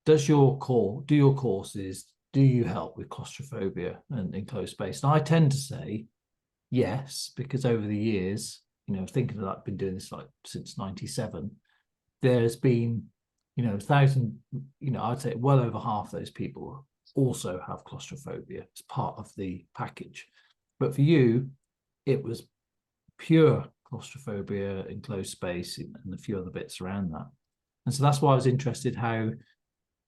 do your courses, do you help with claustrophobia and enclosed space? And I tend to say yes, because over the years, thinking that I've been doing this like since '97, there's been, a thousand, I'd say well over half those people also have claustrophobia as part of the package. But for you, it was pure claustrophobia, enclosed space, and a few other bits around that. And so that's why I was interested how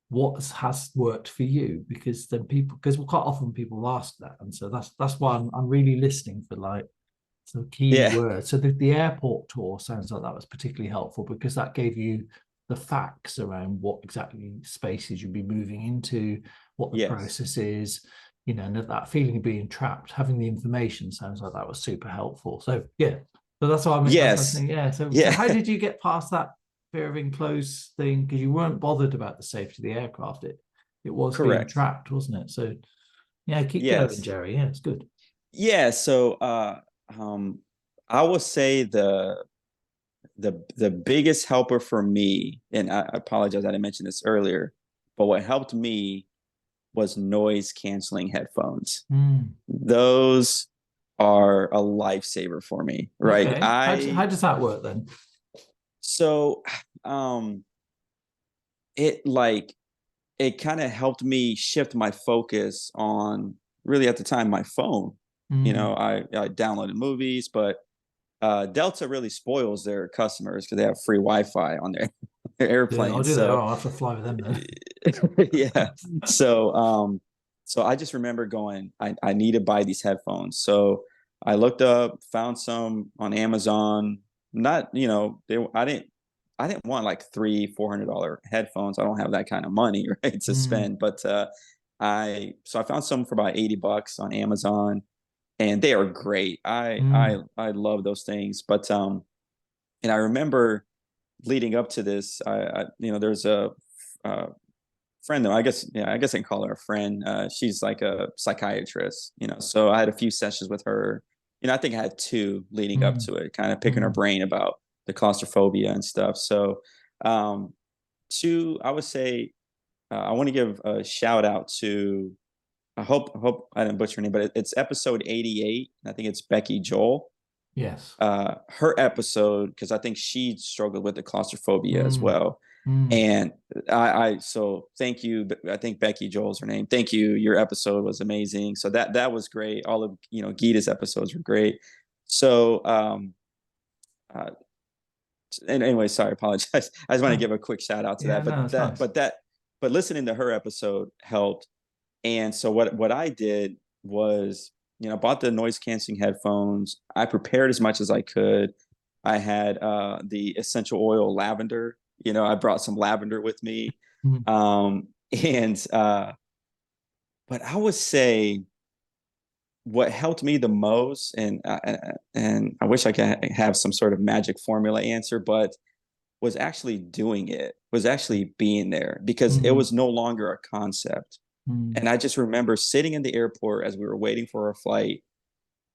what has worked for you, because then because quite often people ask that, and so that's why I'm really listening for like some key Yeah. words. So the airport tour sounds like that was particularly helpful because that gave you the facts around what exactly spaces you'd be moving into, what the Yes. process is, and that feeling of being trapped, having the information sounds like that was super helpful. So yeah, so that's why that's what I'm Yes. saying. Yeah. So Yeah. how did you get past that fear of enclosed thing? Because you weren't bothered about the safety of the aircraft. It was being Correct. trapped, wasn't it? So yeah, keep going, Yes. Jerry. Yeah, it's good. Yeah. So um, I will say the biggest helper for me, and I apologize, I didn't mention this earlier, but what helped me was noise canceling headphones. Mm. Those are a lifesaver for me, right? Okay. How I does that work then? so um it like it kind of helped me shift my focus on, really, at the time, my phone. Mm. I downloaded movies, but Delta really spoils their customers because they have free Wi-Fi on their, their Yeah, I'll airplanes. do that. Oh, So I'll have to fly with them then. yeah. So I just remember going, I need to buy these headphones. So I looked up, found some on Amazon. Not, I didn't want like $300-400 headphones. I don't have that kind of money, right, to Mm. spend. But I found some for about $80 on Amazon, and they are great. Mm. I love those things. But and I remember leading up to this, there's a uh, friend, though, I guess, yeah, I guess I can call her a friend. She's like a psychiatrist, so I had a few sessions with her. I think I had two leading up Mm. to it, kind of picking her Mm. brain about the claustrophobia and stuff. So um two, I would say, I want to give a shout out to, I hope I didn't butcher her name, but it's episode 88. I think it's Becky Joel. Yes. Her episode, because I think she struggled with the claustrophobia as Mm. well. Mm. And so thank you. I think Becky Joel's her name. Thank you. Your episode was amazing. So that was great. All of, Gita's episodes were great. So uh, and anyway, sorry, I apologize. I just want to Oh, give a quick shout out to yeah, that. no, it's nice. But listening to her episode helped. And so what I did was, bought the noise canceling headphones. I prepared as much as I could. I had the essential oil lavender. I brought some lavender with me. Mm. And but I would say what helped me the most, and I wish I could have some sort of magic formula answer, but was actually doing it, was actually being there, because it was no longer a concept. And I just remember sitting in the airport as we were waiting for our flight.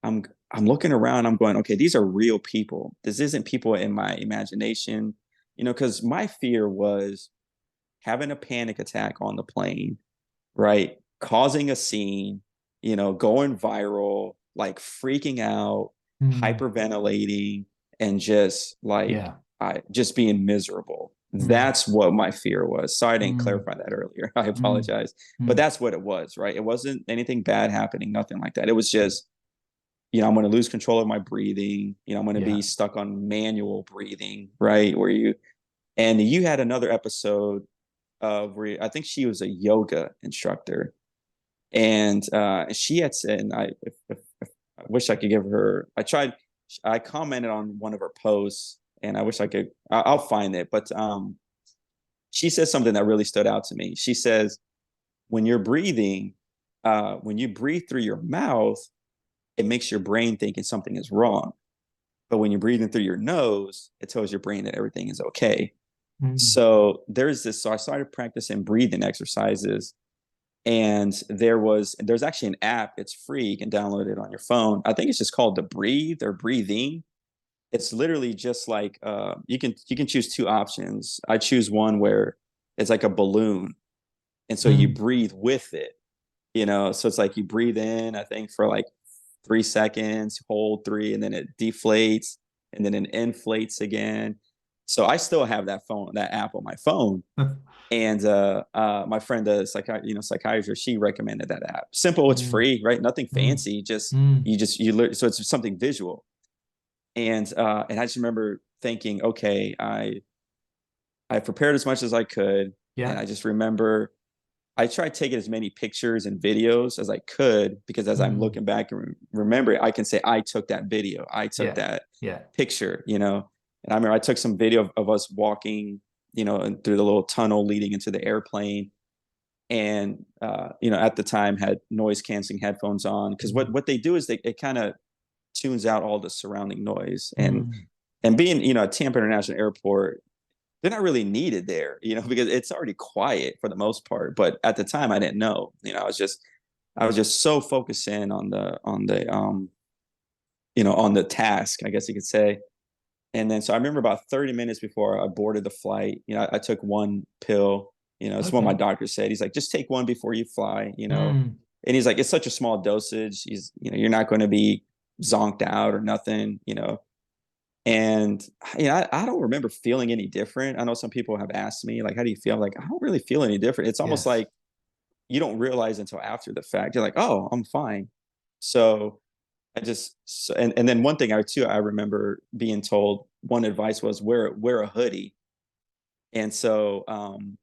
I'm looking around, I'm going, okay, these are real people. This isn't people in my imagination, because my fear was having a panic attack on the plane, right? Causing a scene, going viral, like freaking out, hyperventilating, and just like just being miserable. That's what my fear was. Sorry I didn't clarify that earlier. I apologize. But that's what it was, right? It wasn't anything bad happening, nothing like that. It was just, I'm going to lose control of my breathing. I'm going to be stuck on manual breathing, right? And you had another episode of where I think she was a yoga instructor. And she had said, and if I wish I could give her, I commented on one of her posts, and I wish I'll find it. But she says something that really stood out to me. She says, when you're breathing, when you breathe through your mouth, it makes your brain thinking something is wrong. But when you're breathing through your nose, it tells your brain that everything is okay. So so I started practicing breathing exercises. And there's actually an app. It's free. You can download it on your phone. I think it's just called the Breathe or Breathing. It's literally just like you can choose two options. I choose one where it's like a balloon, and so you breathe with it. So it's like you breathe in, I think, for like 3 seconds, hold 3, and then it deflates, and then it inflates again. So I still have that app on my phone. And my friend, the psychiatrist, she recommended that app. Simple, it's free, right? Nothing fancy. You learn. So it's something visual. And I just remember thinking, okay, I prepared as much as I could. Yeah. And I just remember I tried taking as many pictures and videos as I could, because as I'm looking back and remember, I can say I took that video, I took that picture, And I remember I took some video of us walking, and through the little tunnel leading into the airplane. And, at the time had noise canceling headphones on, because what they do is it kind of tunes out all the surrounding noise. And being, at Tampa International Airport, they're not really needed there, because it's already quiet for the most part. But at the time I didn't know, I was just so focused in on the task, I guess you could say. And then, so I remember about 30 minutes before I boarded the flight, I took one pill, it's what my doctor said. He's like, just take one before you fly, and he's like, it's such a small dosage. You're not going to be zonked out or nothing, And, I don't remember feeling any different. I know some people have asked me, like, how do you feel? I'm like, I don't really feel any different. It's almost like you don't realize until after the fact. You're like, oh, I'm fine. So and then one thing I remember being told, one advice was wear a hoodie. And so, I'm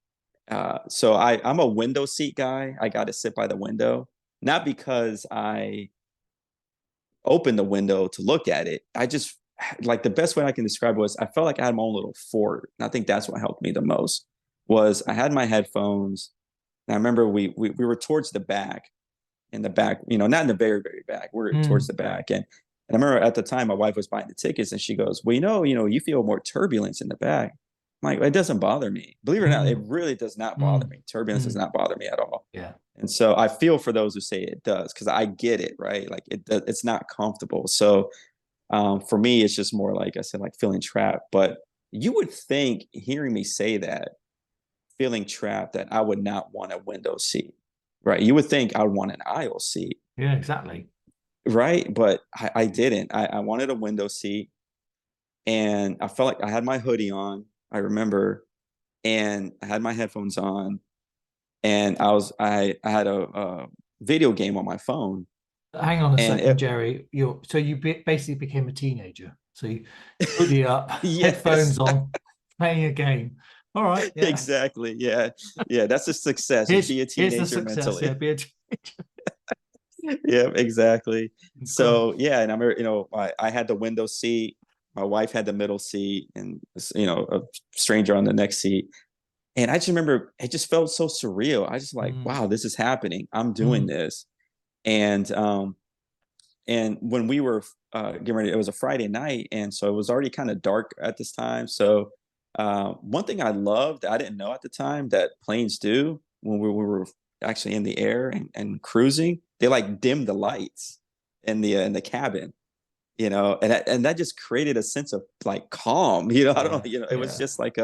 a window seat guy. I got to sit by the window, not because I opened the window to look at it. I just, like, the best way I can describe it was I felt like I had my own little fort. And I think that's what helped me the most, was I had my headphones. And I remember we were towards the back, not in the very, very back. We're towards the back. And I remember at the time my wife was buying the tickets, and she goes, well, you feel more turbulence in the back. I'm like, it doesn't bother me. Believe it or not, it really does not bother me. Turbulence does not bother me at all. Yeah. And so I feel for those who say it does, because I get it, right? Like it's not comfortable. So for me, it's just more, like I said, like feeling trapped. But you would think, hearing me say that, feeling trapped, that I would not want a window seat, right? You would think I would want an aisle seat. Yeah, exactly. Right. But I didn't. I wanted a window seat, and I felt like I had my hoodie on, I remember, and I had my headphones on, and I had a video game on my phone. Hang on a second, Jerry. You basically became a teenager. So you hoodie up, headphones on, playing a game. All right. Yeah. Exactly. Yeah. Yeah. That's a success. Be a teenager mentally. Yeah, be a teenager. Yeah, exactly. Cool. So yeah, and I remember, I had the window seat, my wife had the middle seat, and a stranger on the next seat. And I just remember it just felt so surreal. I just like, Mm, wow, this is happening. I'm doing mm, this. And when we were getting ready, it was a Friday night, and so it was already kind of dark at this time. So one thing I loved, I didn't know at the time that planes do when we were actually in the air and cruising, they like dim the lights in the cabin, and that just created a sense of like calm. I don't know, yeah, it was yeah. just like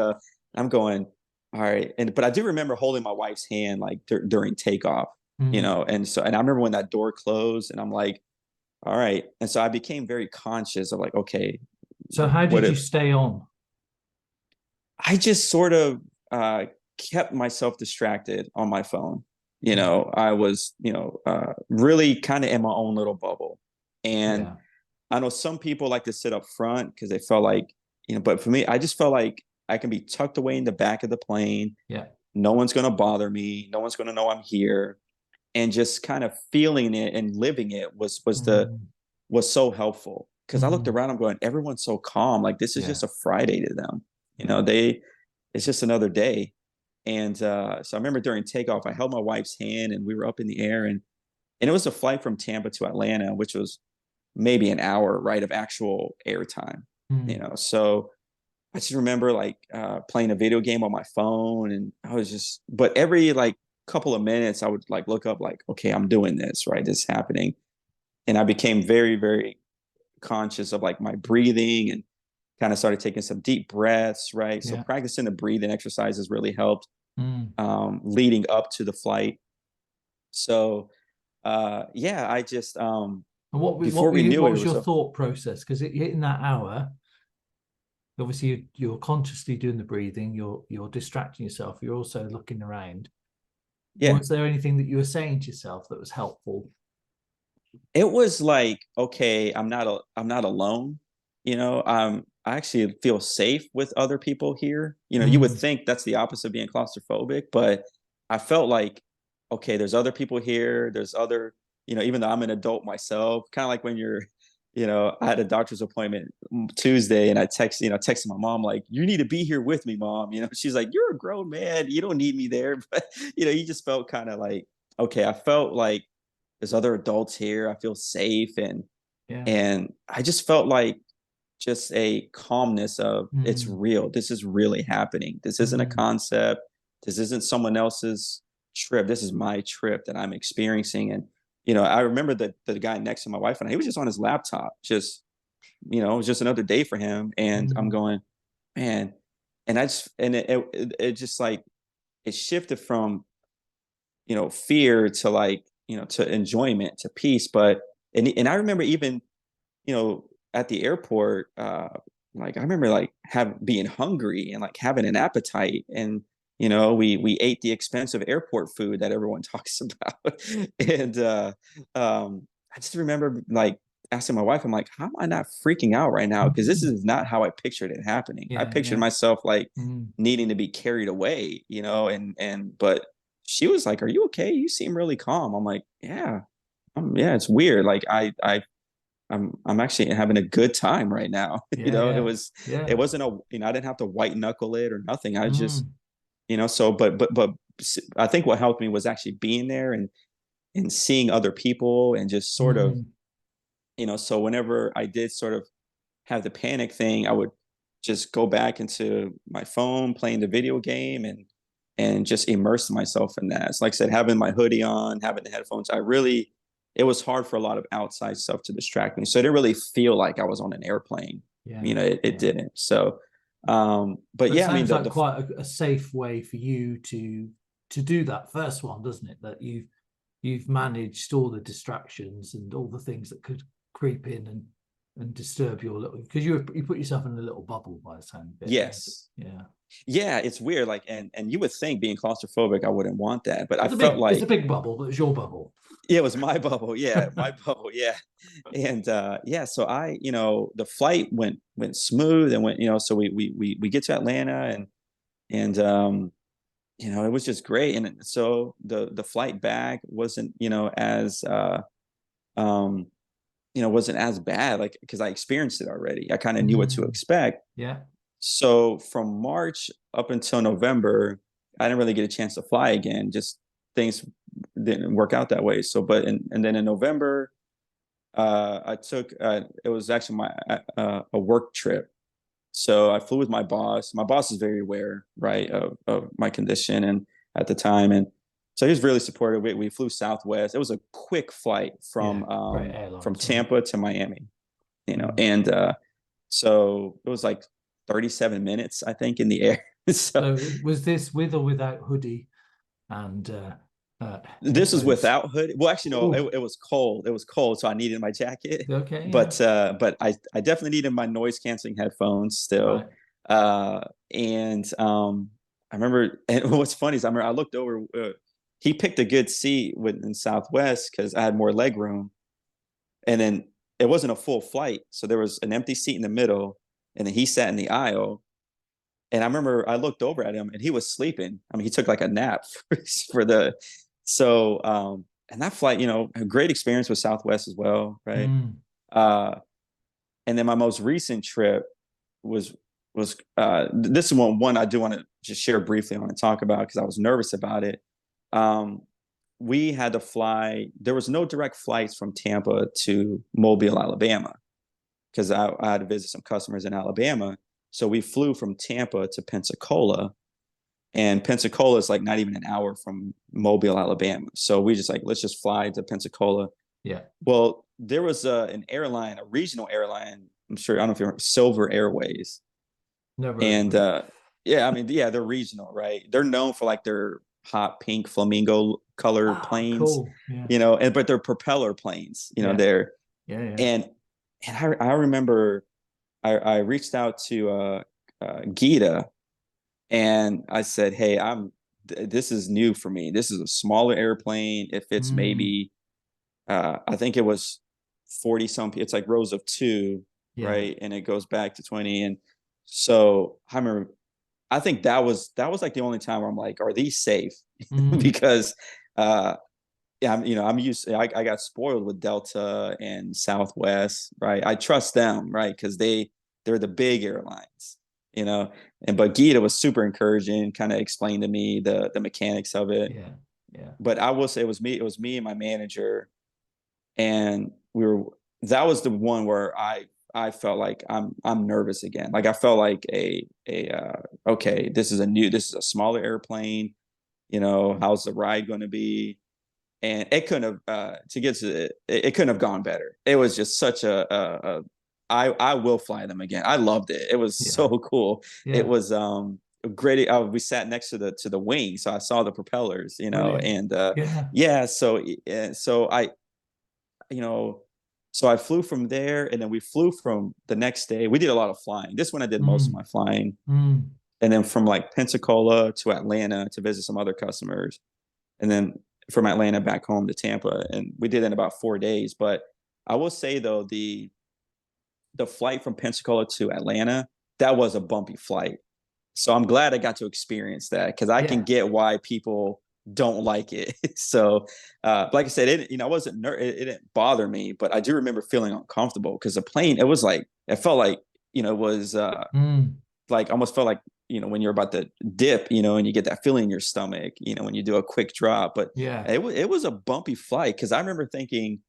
I'm going, all right. But I do remember holding my wife's hand like during takeoff, Mm. and I remember when that door closed, and I'm like, all right. And so I became very conscious of like, okay, So how what did you if stay on? I just sort of kept myself distracted on my phone. Mm. I was, really kind of in my own little bubble. And Yeah, I know some people like to sit up front because they felt like, but for me, I just felt like I can be tucked away in the back of the plane. yeah. No one's going to bother me. No one's going to know I'm here. And just kind of feeling it and living it Mm, was so helpful because I looked mm, around, I'm going, everyone's so calm. Like this is yeah, just a Friday to them. yeah. It's just another day. And so I remember during takeoff, I held my wife's hand and we were up in the air, and it was a flight from Tampa to Atlanta, which was maybe an hour, right, of actual air time. Mm, So I just remember like playing a video game on my phone, and but every like couple of minutes, I would like look up, like, okay, I'm doing this, right? This is happening. And I became very, very conscious of like my breathing and kind of started taking some deep breaths, right? So yeah. practicing the breathing exercises really helped Mm. leading up to the flight. So yeah, I just And before we knew what it, it was was your a thought process? Because in that hour, obviously you're consciously doing the breathing, you're distracting yourself, you're also looking around. yeah. Was there anything that you were saying to yourself that was helpful? It was like, okay, I'm not alone. I actually feel safe with other people here. You would Mm, think that's the opposite of being claustrophobic, but I felt like, okay, there's other people here. There's other, even though I'm an adult myself, kind of like when I had a doctor's appointment Tuesday, and I texted my mom like, you need to be here with me, mom. She's like, you're a grown man, you don't need me there. But you just felt kind of like, okay, I felt like there's other adults here. I feel safe, and yeah. and I just felt like just a calmness of it's Mm, real. This is really happening. This isn't a mm, concept. This isn't someone else's trip. This is my trip that I'm experiencing. And I remember that the guy next to my wife and I, he was just on his laptop, just it was just another day for him. And I'm mm, going, man, and I just and it just like it shifted from fear to like to enjoyment, to peace. But and I remember even you know at the airport, like I remember like being hungry and like having an appetite, and we ate the expensive airport food that everyone talks about. And I just remember like asking my wife, I'm like, how am I not freaking out right now, because this mm. is not how I pictured it happening. I Yeah, pictured yeah. myself like Mm, needing to be carried away, and but she was like, "Are you okay? You seem really calm." I'm like, "Yeah, yeah, it's weird. Like I'm actually having a good time right now." yeah, yeah, It yeah. wasn't I didn't have to white knuckle it or nothing. I just, Mm, so but I think what helped me was actually being there and seeing other people and just sort of, mm, so whenever I did sort of have the panic thing, I would just go back into my phone, playing the video game, and just immerse myself in that. So like I said, having my hoodie on, having the headphones, it was hard for a lot of outside stuff to distract me. So it didn't really feel like I was on an airplane. yeah, It yeah. didn't. So, but But it yeah, I mean, sounds like quite a safe way for you to do that first one, doesn't it? That you've managed all the distractions and all the things that could creep in and disturb your little, because you put yourself in a little bubble by the sound of it. yes, Yeah. yeah, it's weird. Like, and you would think being claustrophobic, I wouldn't want that, but I It's a felt big it's a like, big bubble, but it's your bubble. yeah, it was my bubble. Yeah, my bubble. Yeah. And yeah, so the flight went smooth and went, so we get to Atlanta, and it was just great. And so the flight back wasn't, as wasn't as bad, like, because I experienced it already. I kind of knew what to Mm. expect. Yeah. So from March up until November, I didn't really get a chance to fly again. Just things didn't work out that way. So, and then in November, I took, it was actually a work trip. So I flew with my boss. My boss is very aware, right, of my condition and at the time. And so he was really supportive. We flew Southwest. It was a quick flight Yeah. Great from airlines, right? Tampa to Miami, Mm. and so it was like 37 minutes, I think, in the air. So So was this with or without hoodie and this was headphones? without hoodie. Well, actually, no, Oh, it was cold. It was cold, so I needed my jacket. okay, yeah. But I definitely needed my noise canceling headphones still. Right. Uh, and I remember, and what's funny is I looked over. He picked a good seat in Southwest because I had more leg room, and then it wasn't a full flight, so there was an empty seat in the middle, and then he sat in the aisle. And I remember I looked over at him and he was sleeping. I mean, he took like a nap for the so and that flight, a great experience with Southwest as well, right? Mm. Uh and then my most recent trip was this is one I do want to just share briefly. I want to talk about because I was nervous about it. Um we had to fly, there was no direct flights from Tampa to Mobile, Alabama, because I had to visit some customers in Alabama. So we flew from Tampa to Pensacola, and Pensacola is like not even an hour from Mobile, Alabama. So we just like, let's just fly to Pensacola. Yeah. Well, there was an airline, a regional airline. I'm sure, I don't know if you're Silver Airways. Never heard of And them. yeah, I mean, yeah, they're regional, right? They're known for like their hot pink flamingo color Ah, planes, cool. Yeah. but they're propeller planes, Yeah. they're, Yeah. Yeah. and, I remember I reached out to Gita, and I said, "Hey, this is new for me. This is a smaller airplane. If it's Mm. maybe, I think it was 40 some. It's like rows of two, Yeah. right? And it goes back to 20. And so I remember, I think that was like the only time where I'm like, are these safe? Mm. Because uh, yeah, I'm used. I got spoiled with Delta and Southwest, right? I trust them, right? Because they're the big airlines, you know. And but Gita was super encouraging, kind of explained to me the mechanics of it. Yeah. Yeah. But I will say it was me. It was me and my manager, and we were. That was the one where I felt like I'm nervous again. Like I felt like okay, this is a smaller airplane. How's the ride going to be? And it couldn't have to get to it couldn't have gone better. It was just such I will fly them again. I loved it. It was Yeah. so cool. It Yeah. was great. We sat next to the wing, so I saw the propellers, Brilliant. and Yeah. yeah, so you know so I flew from there, and then we flew from the next day. We did a lot of flying. This one I did most of Mm. my flying, Mm. and then from like Pensacola to Atlanta to visit some other customers, and then from Atlanta back home to Tampa, and we did it in about 4 days. But I will say though, the flight from Pensacola to Atlanta, that was a bumpy flight. So I'm glad I got to experience that, because I can Yeah. get why people don't like it. So, like I said, I wasn't it didn't bother me, but I do remember feeling uncomfortable because the plane, it felt like it was Mm. like almost felt like when you're about to dip, and you get that feeling in your stomach, when you do a quick drop. But Yeah. it was a bumpy flight, because I remember thinking,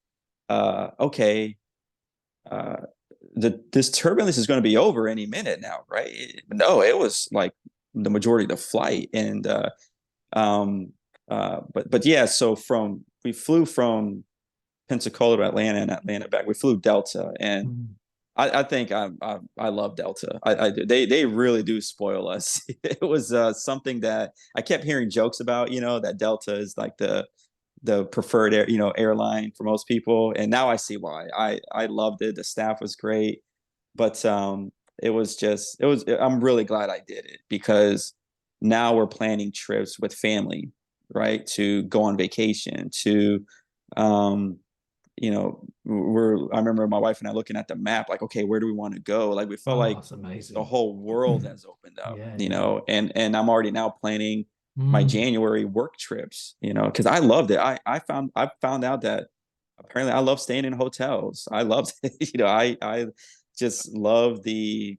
okay, uh, this turbulence is going to be over any minute now, right? No, it was like the majority of the flight. And um, but yeah, so we flew from Pensacola to Atlanta and Atlanta back. We flew Delta, and Mm. I think I love Delta. I do. They really do spoil us. It was something that I kept hearing jokes about. That Delta is like the preferred airline for most people, and now I see why. I loved it. The staff was great, but I'm really glad I did it, because now we're planning trips with family, right? To go on vacation, to um I remember my wife and I looking at the map, like, okay, where do we want to go? Like, we felt Oh, like that's the amazing. whole world has opened up, Yeah. Yeah. and I'm already now planning my Mm. January work trips, because I loved it. I found out that apparently I love staying in hotels. I love, I just love the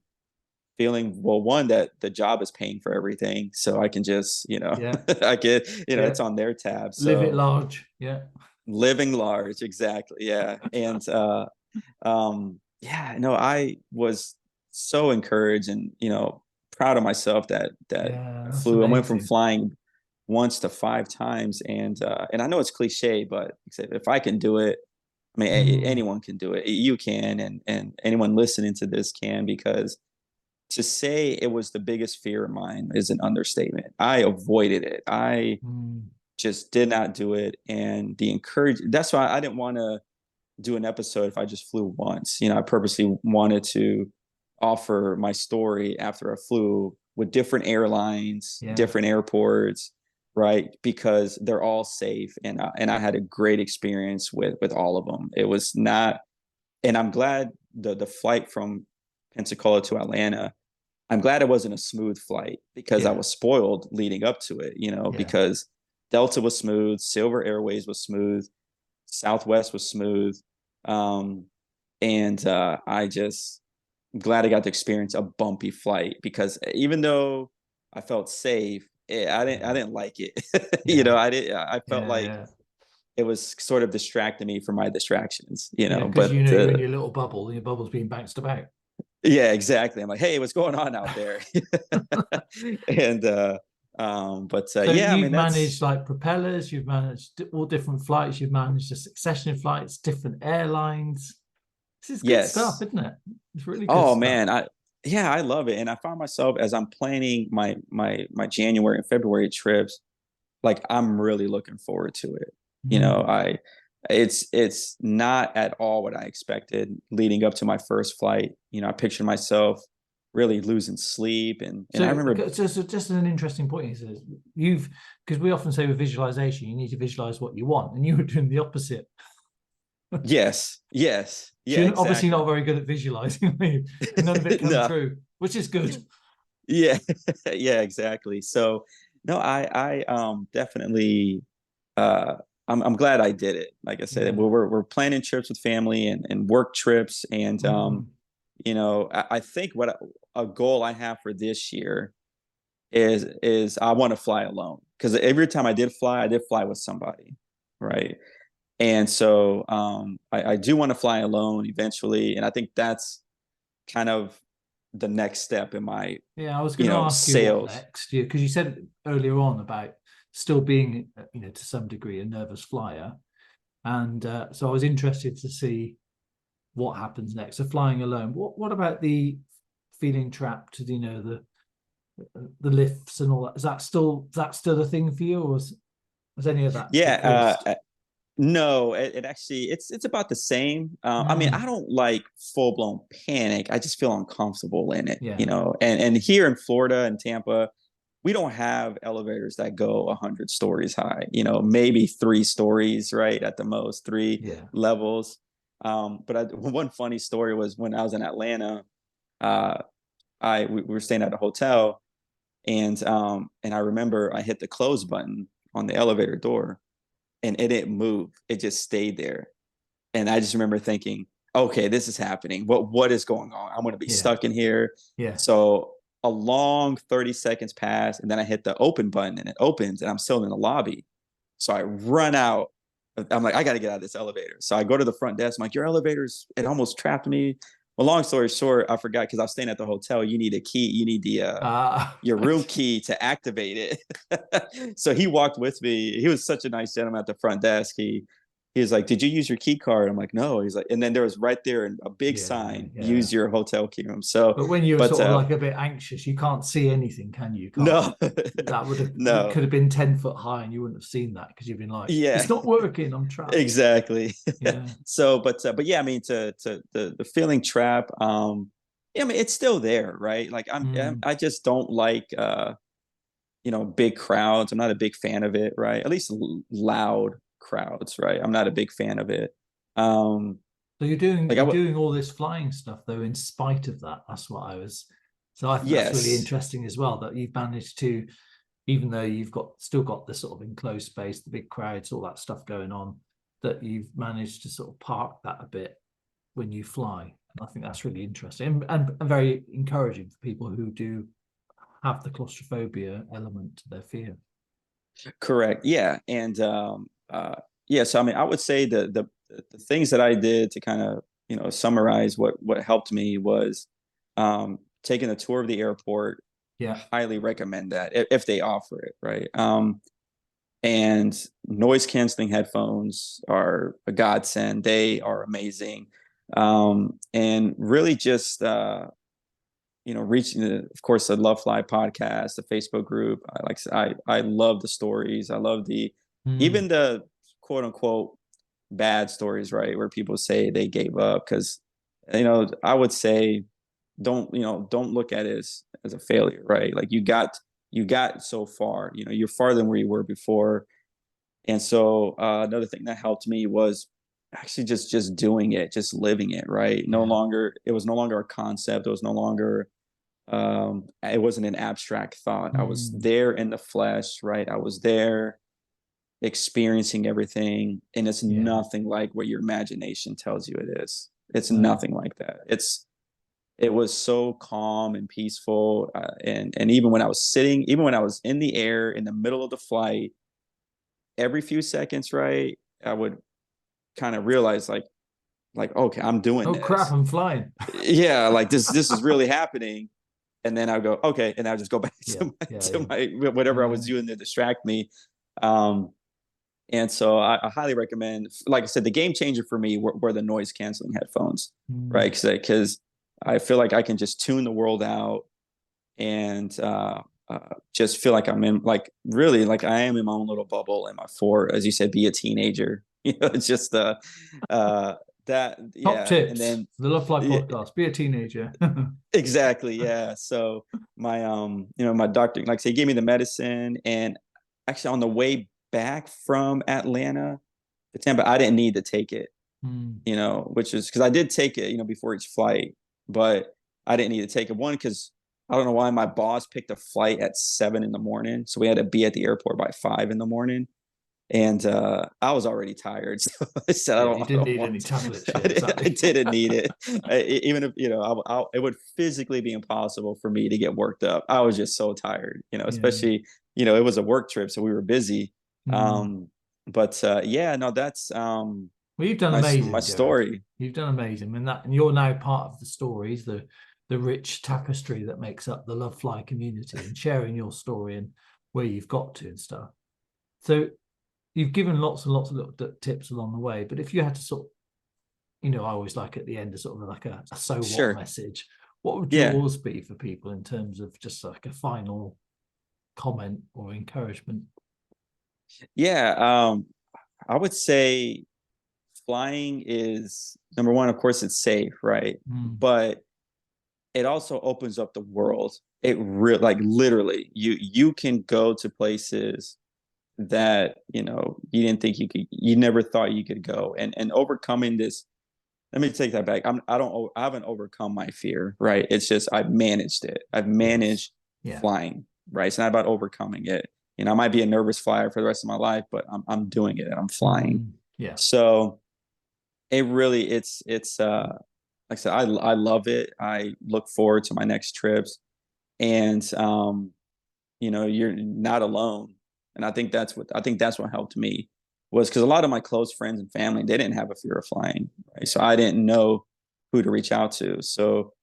feeling, well, one, that the job is paying for everything. So I can just, Yeah, I get, yeah. it's on their tab. Live it So large. Yeah. living large, exactly. Yeah. And yeah, no, I was so encouraged and, proud of myself that Yeah, I that's flew. I went from amazing. flying once to 5 times. And I know it's cliche, but if I can do it, I mean, Mm, anyone can do it. You can, and anyone listening to this can, because to say it was the biggest fear of mine is an understatement. I avoided it. I mm, just did not do it. And that's why I didn't want to do an episode if I just flew once. I purposely wanted to offer my story after I flew with different airlines, yeah. different airports, right? Because they're all safe, and I had a great experience with all of them. It was not, and I'm glad the flight from Pensacola to Atlanta, I'm glad it wasn't a smooth flight, because I Yeah. was spoiled leading up to it, Yeah. because Delta was smooth, Silver Airways was smooth, Southwest was smooth. Um, and I just I'm glad I got to experience a bumpy flight, because even though I felt safe, I Yeah. didn't like it. Yeah. I felt Yeah. like Yeah. it was sort of distracting me from my distractions, Yeah. Because but you're in your little bubble, and your bubble's being bounced about. yeah, exactly. I'm like, hey, what's going on out there? And but So yeah, I you've mean, that's managed like propellers, you've managed all different flights, you've managed a succession of flights, different airlines. This is good stuff, yes. isn't it? It's really good Oh stuff. man, I love it. And I find myself, as I'm planning my January and February trips, like I'm really looking forward to it. You know, Mm. I it's not at all what I expected leading up to my first flight. I pictured myself really losing sleep, and I So, remember, so just an interesting point is you've, because we often say with visualization, you need to visualize what you want, and you were doing the opposite. yes, yes, So yeah, you're obviously exactly. not very good at visualizing, and none of it come No, true, which is good. yeah, yeah, exactly. So no, I definitely I'm glad I did it. Like I said, Yeah. we're planning trips with family and work trips, and Mm. I think what a goal I have for this year is I want to fly alone, because every time I did fly with somebody, right? And so I do want to fly alone eventually, and I think that's kind of the next step in my Yeah, I was going to ask you what sales. next, because you said earlier on about still being, to some degree, a nervous flyer, and so I was interested to see what happens next. So flying alone. What about the feeling trapped? The lifts and all that. Is that still a thing for you, or has any of that Yeah, decreased? no, it actually it's about the same. I mean, I Mm, don't like full blown panic. I just feel uncomfortable in it, yeah, And here in Florida and Tampa, we don't have elevators that go 100 stories high. Maybe 3 stories, right, at the most, three yeah. levels. One funny story was when I was in Atlanta. Uh, we were staying at a hotel, and I remember I hit the close button on the elevator door, and it didn't move. It just stayed there. And I just remember thinking, okay, this is happening. What is going on? I'm going to be Yeah, stuck in here. yeah, So a long 30 seconds pass, and then I hit the open button, and it opens, and I'm still in the lobby. So I run out. I'm like, I got to get out of this elevator. So I go to the front desk. I'm like, your elevator's, it almost trapped me. Well, long story short, I forgot, because I was staying at the hotel. You need a key. You need the your room right. key to activate it. So he walked with me. He was such a nice gentleman at the front desk. He was like, "Did you use your key card?" I'm like, "No." He's like, and then there was right there a big Yeah, sign, yeah. "Use your hotel key room." So, But when you're but sort of like a bit anxious, you can't see anything, can you? You can't. no, That would have no, could have been 10 foot high, and you wouldn't have seen that because you've been like, yeah, it's not working. I'm trapped. exactly. Yeah. So, but yeah, I mean, to the feeling trap. Yeah, I mean, it's still there, right? Like Mm. I just don't like big crowds. I'm not a big fan of it, right? At least loud crowds, right? I'm not a big fan of it. Um, So you're doing like I you're would, doing all this flying stuff though, in spite of that. That's what I was. So I think that's really yes, interesting as well, that you've managed to, even though you've still got the sort of enclosed space, the big crowds, all that stuff going on. that you've managed to sort of park that a bit when you fly. And I think that's really interesting and very encouraging for people who do have the claustrophobia element to their fear. Correct. Yeah. And yeah, so I mean, I would say the things that I did to kind of, you know, summarize what helped me was taking a tour of the airport. Yeah. Highly recommend that if they offer it, right? And noise canceling headphones are a godsend. They are amazing. And really just you know, reaching of course, the Lovefly podcast, the Facebook group. I love the stories. I love even the quote unquote bad stories, right? Where people say they gave up, because, you know, I would say don't look at it as a failure, right? Like you got so far, you know, you're farther than where you were before. And so another thing that helped me was actually just doing it, just living it, right? It was no longer a concept. It was no longer it wasn't an abstract thought. I was there in the flesh, right? I was there experiencing everything, and it's nothing like what your imagination tells you it is. It's nothing like that. It was so calm and peaceful, and even when I was in the air in the middle of the flight, every few seconds, right, I would kind of realize like okay, I'm doing this. Crap, I'm flying. Yeah, like this is really happening. And then I go, okay, and I'll just go back to my whatever I was doing to distract me. And so I highly recommend, like I said, the game changer for me were the noise canceling headphones, right? Because I feel like I can just tune the world out and just feel like I'm in, like, really, like I am in my own little bubble in as you said, be a teenager. You know, it's just that Top tips. And then the Lovefly podcast, be a teenager. Exactly. Yeah. So my you know, my doctor, like I say, gave me the medicine, and actually on the way back from Atlanta to Tampa, I didn't need to take it, you know, which is because I did take it, you know, before each flight, but I didn't need to take it. One, because I don't know why my boss picked a flight at 7 a.m, so we had to be at the airport by 5 a.m. And I was already tired, so I said, you didn't need any tablets. I didn't need it. Even if, you know, it would physically be impossible for me to get worked up. I was just so tired, you know, especially, you know, it was a work trip, so we were busy. But yeah, no, that's well, you've done amazing. My story. You've done amazing, and you're now part of the stories, the rich tapestry that makes up the Lovefly community, and sharing your story and where you've got to and stuff. So you've given lots and lots of little tips along the way, but if you had to sort of, you know, I always like at the end sort of like a so what message. What would yours be for people in terms of just like a final comment or encouragement? Yeah, I would say flying is number one. Of course, it's safe, right? But it also opens up the world. It like literally, you can go to places that, you know, you never thought you could go, and overcoming this. Let me take that back. I haven't overcome my fear, right? It's just I've managed it. I've managed flying, right? It's not about overcoming it. You know, I might be a nervous flyer for the rest of my life, but I'm doing it and I'm flying. So it really, it's like I said, I love it. I look forward to my next trips, and you know, you're not alone. And I think that's what helped me, was because a lot of my close friends and family, they didn't have a fear of flying, right? So I didn't know who to reach out to. So,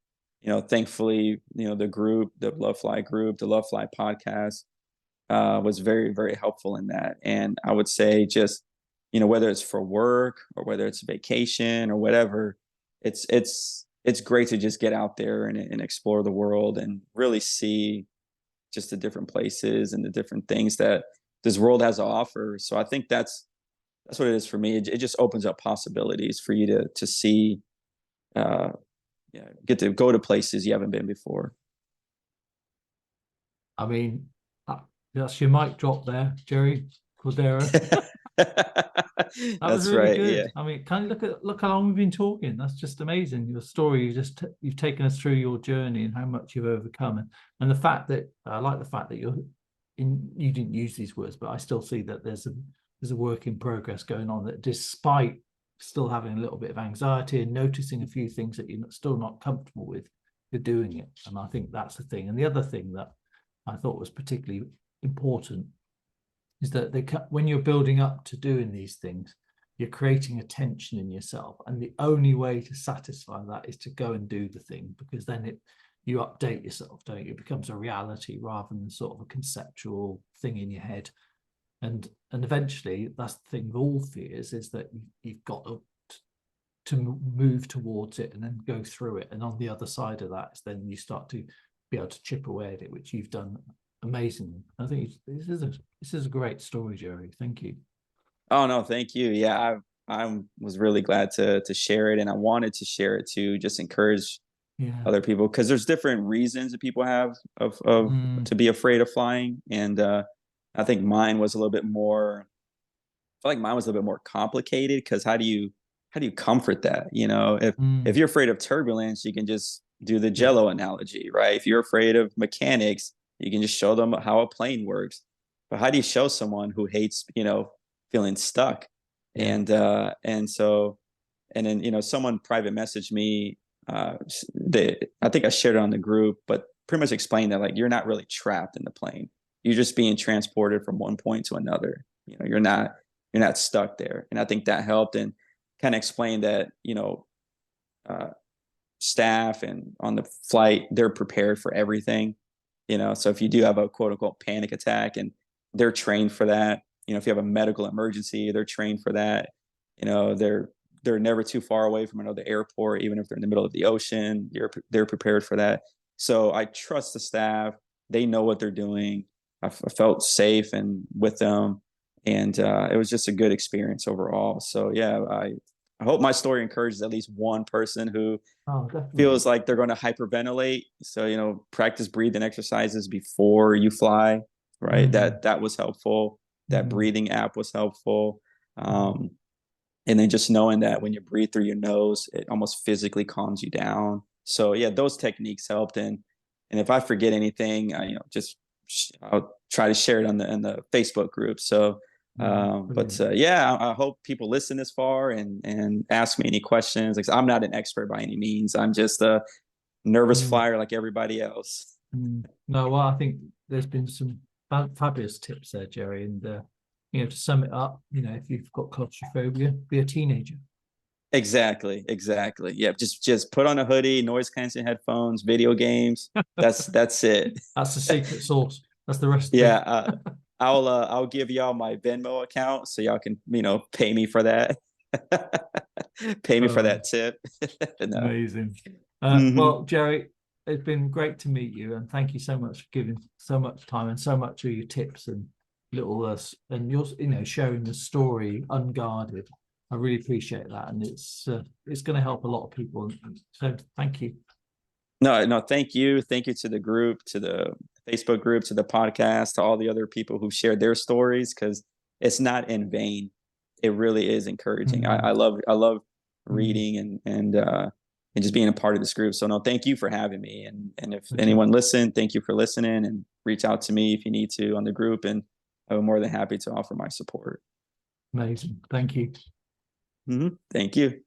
you know, thankfully, you know, the Lovefly group, the Lovefly podcast was very, very helpful in that. And I would say just, you know, whether it's for work or whether it's vacation or whatever, it's great to just get out there and explore the world and really see just the different places and the different things that this world has to offer. So I think that's what it is for me. It just opens up possibilities for you to see, get to go to places you haven't been before. I mean, that's your mic drop there, Jerry Cordero. That was really good. Yeah. I mean, kind of look how long we've been talking. That's just amazing. Your story, you've taken us through your journey and how much you've overcome, and the fact that I like the fact that you didn't use these words, but I still see that there's there's a work in progress going on, that despite still having a little bit of anxiety and noticing a few things that you're still not comfortable with, you're doing it. And I think that's the thing. And the other thing that I thought was particularly important is that when you're building up to doing these things, you're creating a tension in yourself. And the only way to satisfy that is to go and do the thing, because then you update yourself, don't you? It becomes a reality rather than sort of a conceptual thing in your head. And eventually, that's the thing with all fears, is that you've got to move towards it and then go through it. And on the other side of that is then you start to be able to chip away at it, which you've done amazingly. I think this is a great story, Jerry. Thank you. Oh no, thank you. Yeah, I was really glad to share it, and I wanted to share it to just encourage other people, because there's different reasons that people have of to be afraid of flying, and I think mine was a little bit more. I feel like mine was a little bit more complicated, because how do you comfort that? You know, if you're afraid of turbulence, you can just do the Jello analogy, right? If you're afraid of mechanics, you can just show them how a plane works. But how do you show someone who hates, feeling stuck? And so, and then, someone private messaged me, I think I shared it on the group, but pretty much explained that, like, you're not really trapped in the plane. You're just being transported from one point to another. You're not stuck there. And I think that helped, and kind of explained that, staff and on the flight, they're prepared for everything. So if you do have a quote unquote panic attack, and they're trained for that. If you have a medical emergency, they're trained for that. They're never too far away from another airport, even if they're in the middle of the ocean. They're prepared for that. So I trust the staff. They know what they're doing. I felt safe and with them, and it was just a good experience overall. So yeah, I hope my story encourages at least one person who feels like they're going to hyperventilate. So practice breathing exercises before you fly. Right, that was helpful. That breathing app was helpful. And then just knowing that when you breathe through your nose, it almost physically calms you down. So yeah, those techniques helped. And if I forget anything, I'll try to share it in the Facebook group. So, yeah, I hope people listen this far and ask me any questions. Like, I'm not an expert by any means. I'm just a nervous flyer like everybody else. No, well, I think there's been some fabulous tips there, Jerry. And to sum it up, if you've got claustrophobia, be a teenager. Exactly. Yeah, just put on a hoodie, noise canceling headphones, video games. That's it. That's the secret sauce. That's the rest. Yeah, I'll give y'all my Venmo account so y'all can pay me for that. Pay me for that tip. No. Amazing. Well, Jerry, it's been great to meet you, and thank you so much for giving so much time and so much of your tips and little and your sharing the story unguarded. I really appreciate that, and it's going to help a lot of people. So thank you. No, thank you to the group, to the Facebook group, to the podcast, to all the other people who shared their stories, because it's not in vain. It really is encouraging. I love reading and just being a part of this group. So no, thank you for having me. And if anyone listened, thank you for listening, and reach out to me if you need to on the group, and I'm more than happy to offer my support. Amazing. Thank you. Thank you.